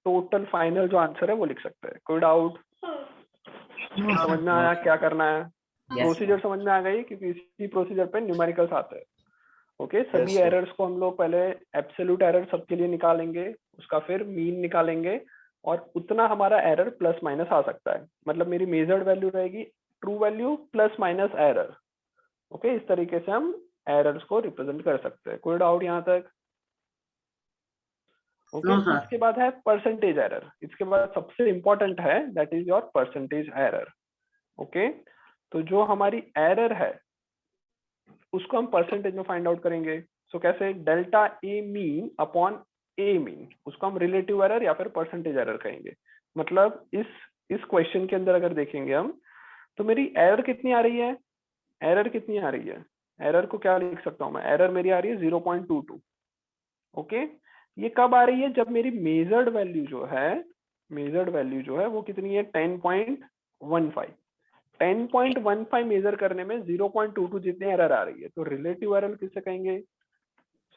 टोटल फाइनल जो आंसर है वो लिख सकते हैं। कोई डाउट? समझ में आया क्या करना है? प्रोसीजर समझ में आ गई, क्योंकि इसी प्रोसीजर पे न्यूमेरिकल्स आते हैं। ओके सभी एरर्स को हम लोग पहले एब्सोल्यूट एरर सबके लिए निकालेंगे, उसका फिर मीन निकालेंगे, और उतना हमारा एरर प्लस माइनस आ सकता है। मतलब मेरी मेजर्ड वैल्यू रहेगी true value plus minus error. Okay इस तरीके से हम एरर्स को रिप्रेजेंट कर सकते हैं। कोई डाउट यहाँ तक? ओके इसके बाद है परसेंटेज एरर। इसके बाद सबसे इंपॉर्टेंट है, that is your percentage error. Okay तो जो हमारी एरर है उसको हम परसेंटेज में फाइंड आउट करेंगे। सो कैसे, delta A mean upon A mean, उसको हम रिलेटिव एरर या फिर परसेंटेज एरर कहेंगे। मतलब इस क्वेश्चन के अंदर अगर देखेंगे हम, तो मेरी एरर कितनी आ रही है, एरर कितनी आ रही है, एरर को क्या लिख सकता हूँ मैं, एरर मेरी आ रही है 0.22। ओके ये कब आ रही है, जब मेरी मेजर्ड वैल्यू जो है वो कितनी है, 10.15। 10.15 मेजर करने में 0.22 जितनी एरर आ रही है, तो रिलेटिव एरर किसे कहेंगे।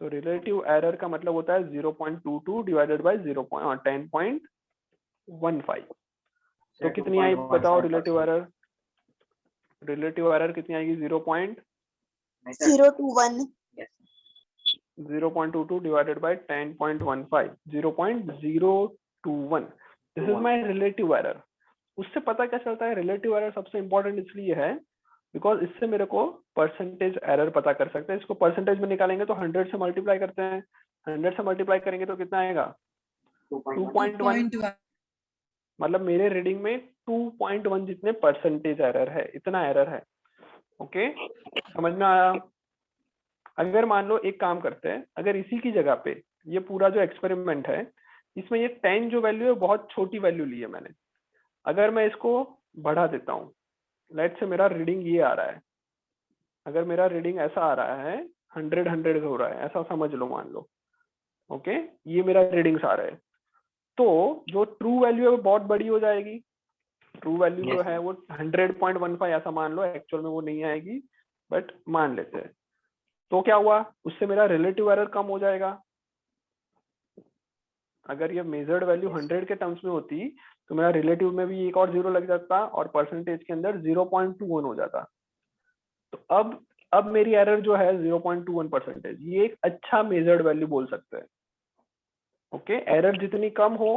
सो रिलेटिव एरर का मतलब होता है 0.22 डिवाइडेड बाय 10.15। तो कितनी आई बताओ रिलेटिव एरर, रिलेटिव एरर कितनी आएगी, 0.22 divided by 10.15, 0.021। This is my relative error. उससे पता क्या चलता है, रिलेटिव एरर सबसे इंपॉर्टेंट इसलिए है बिकॉज इससे मेरे को परसेंटेज एरर पता कर सकते हैं। इसको परसेंटेज में निकालेंगे तो 100 से मल्टीप्लाई करते हैं, 100 से मल्टीप्लाई करेंगे तो कितना आएगा, 2.1। मतलब मेरे रीडिंग में 2.1 जितने परसेंटेज एरर है, इतना एरर है। ओके समझ में आया? अगर मान लो एक काम करते हैं, अगर इसी की जगह पे ये पूरा जो एक्सपेरिमेंट है इसमें ये 10 जो वैल्यू है बहुत छोटी वैल्यू ली है मैंने, अगर मैं इसको बढ़ा देता हूँ, लेट से मेरा रीडिंग ये आ रहा है, अगर मेरा रीडिंग ऐसा आ रहा है 100 हो रहा है, ऐसा समझ लो, मान लो। ओके ये मेरा रीडिंग्स आ रहे हैं, तो जो ट्रू वैल्यू है वो बहुत बड़ी हो जाएगी। ट्रू वैल्यू जो है वो 100.15 ऐसा मान लो, एक्चुअल में वो नहीं आएगी बट मान लेते हैं। तो क्या हुआ, उससे मेरा रिलेटिव एरर कम हो जाएगा। अगर ये मेजर्ड वैल्यू 100 के टर्म्स में होती तो मेरा रिलेटिव में भी एक और जीरो लग जाता और परसेंटेज के अंदर 0.21 हो जाता। तो अब मेरी एरर जो है 0.21%, ये एक अच्छा मेजर्ड वैल्यू बोल सकते हैं। ओके एरर जितनी कम हो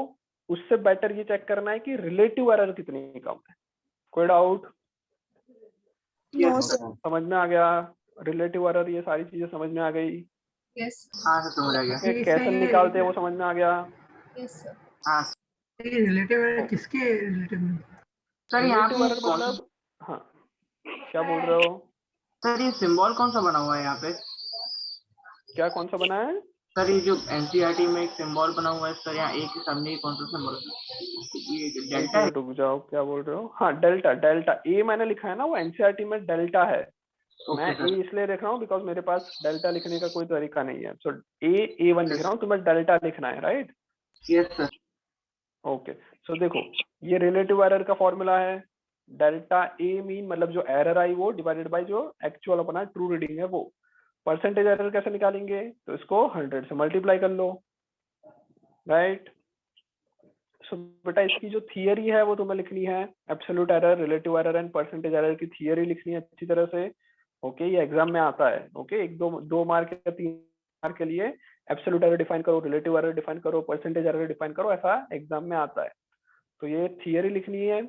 उससे बेटर ये चेक करना है कि रिलेटिव एरर कितनी कम है। कोई डाउट? समझ में आ गया? रिलेटिव एरर ये सारी चीजें समझ में आ गई? यस हाँ सर समझ आ गया। कैसे निकालते हैं वो समझ में आ गया? Yes sir. हाँ ये रिलेटिव एरर किसके रिलेटिव में? सर यहाँ रिलेटिव पे एरर मतलब, हाँ क्या बोल रहे हो? सर ये सिंबल कौन सा बना हुआ है यहाँ पे? क्या कौन सा बना है? सर ये जो एनसीईआरटी में एक सिंबल बना हुआ है सर, यहाँ एक के सामने ही कौन सा सिंबल है? ये डेल्टा है। रुक जाओ, क्या बोल रहे हो? हाँ डेल्टा, डेल्टा ए मैंने लिखा है ना, वो एनसीईआरटी में डेल्टा है। मैं ए इसलिए लिख रहा हूँ बिकॉज मेरे पास डेल्टा लिखने का कोई तरीका नहीं है। सो A1 लिख रहा हूँ, तुम्हें डेल्टा लिखना है, राइट? Yes sir. ओके सो देखो ये रिलेटिव एरर का फॉर्मूला है, डेल्टा ए मीन मतलब जो एरर आई वो डिवाइडेड बाय जो एक्चुअल अपना ट्रू रीडिंग है वो। परसेंटेज एरर कैसे निकालेंगे, तो इसको 100 से मल्टीप्लाई कर लो, राइट? सो बेटा इसकी जो थियरी है वो तुम्हें लिखनी है, absolute error, relative error and percentage error की थियरी लिखनी है अच्छी तरह से। ओके ये एग्जाम में आता है। ओके एक दो मार्क या 3 मार्क के लिए एब्सोल्यूट एरर डिफाइन करो, रिलेटिव एरर डिफाइन करो, परसेंटेज एरर डिफाइन करो, ऐसा एग्जाम में आता है। तो ये थियरी लिखनी है।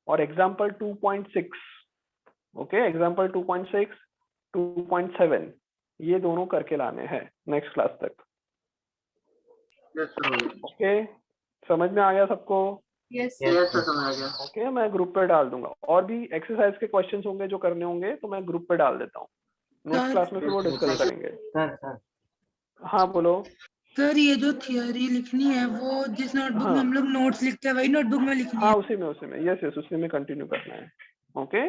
और एग्जाम्पल 2.6, ओके एग्जाम्पल 2.6, 2.7 ये दोनों करके लाने हैं नेक्स्ट क्लास तक। ओके समझ में आ गया सबको? यस सर समझ आ गया। ओके मैं ग्रुप पे डाल दूंगा, और भी एक्सरसाइज के क्वेश्चंस होंगे जो करने होंगे तो मैं ग्रुप पे डाल देता हूँ, नेक्स्ट क्लास में फिर वो डिस्कस करेंगे। सर हाँ बोलो। सर ये जो थियरी लिखनी है वो जिस नोटबुक में हम लोग नोट्स लिखते हैं वही नोटबुक में लिखनी है? हाँ उसी में यस उसी में कंटिन्यू करना है। Okay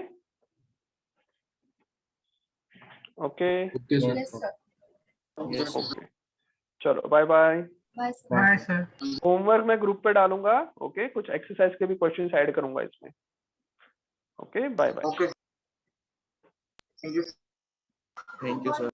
okay okay sir. Yes, sir. Okay चलो bye bye. Bye, sir. Bye sir. Homework मैं ग्रुप पे डालूंगा। ओके कुछ एक्सरसाइज के भी क्वेश्चंस ऐड करूंगा इसमें। Okay bye bye. Okay thank you. Thank you sir.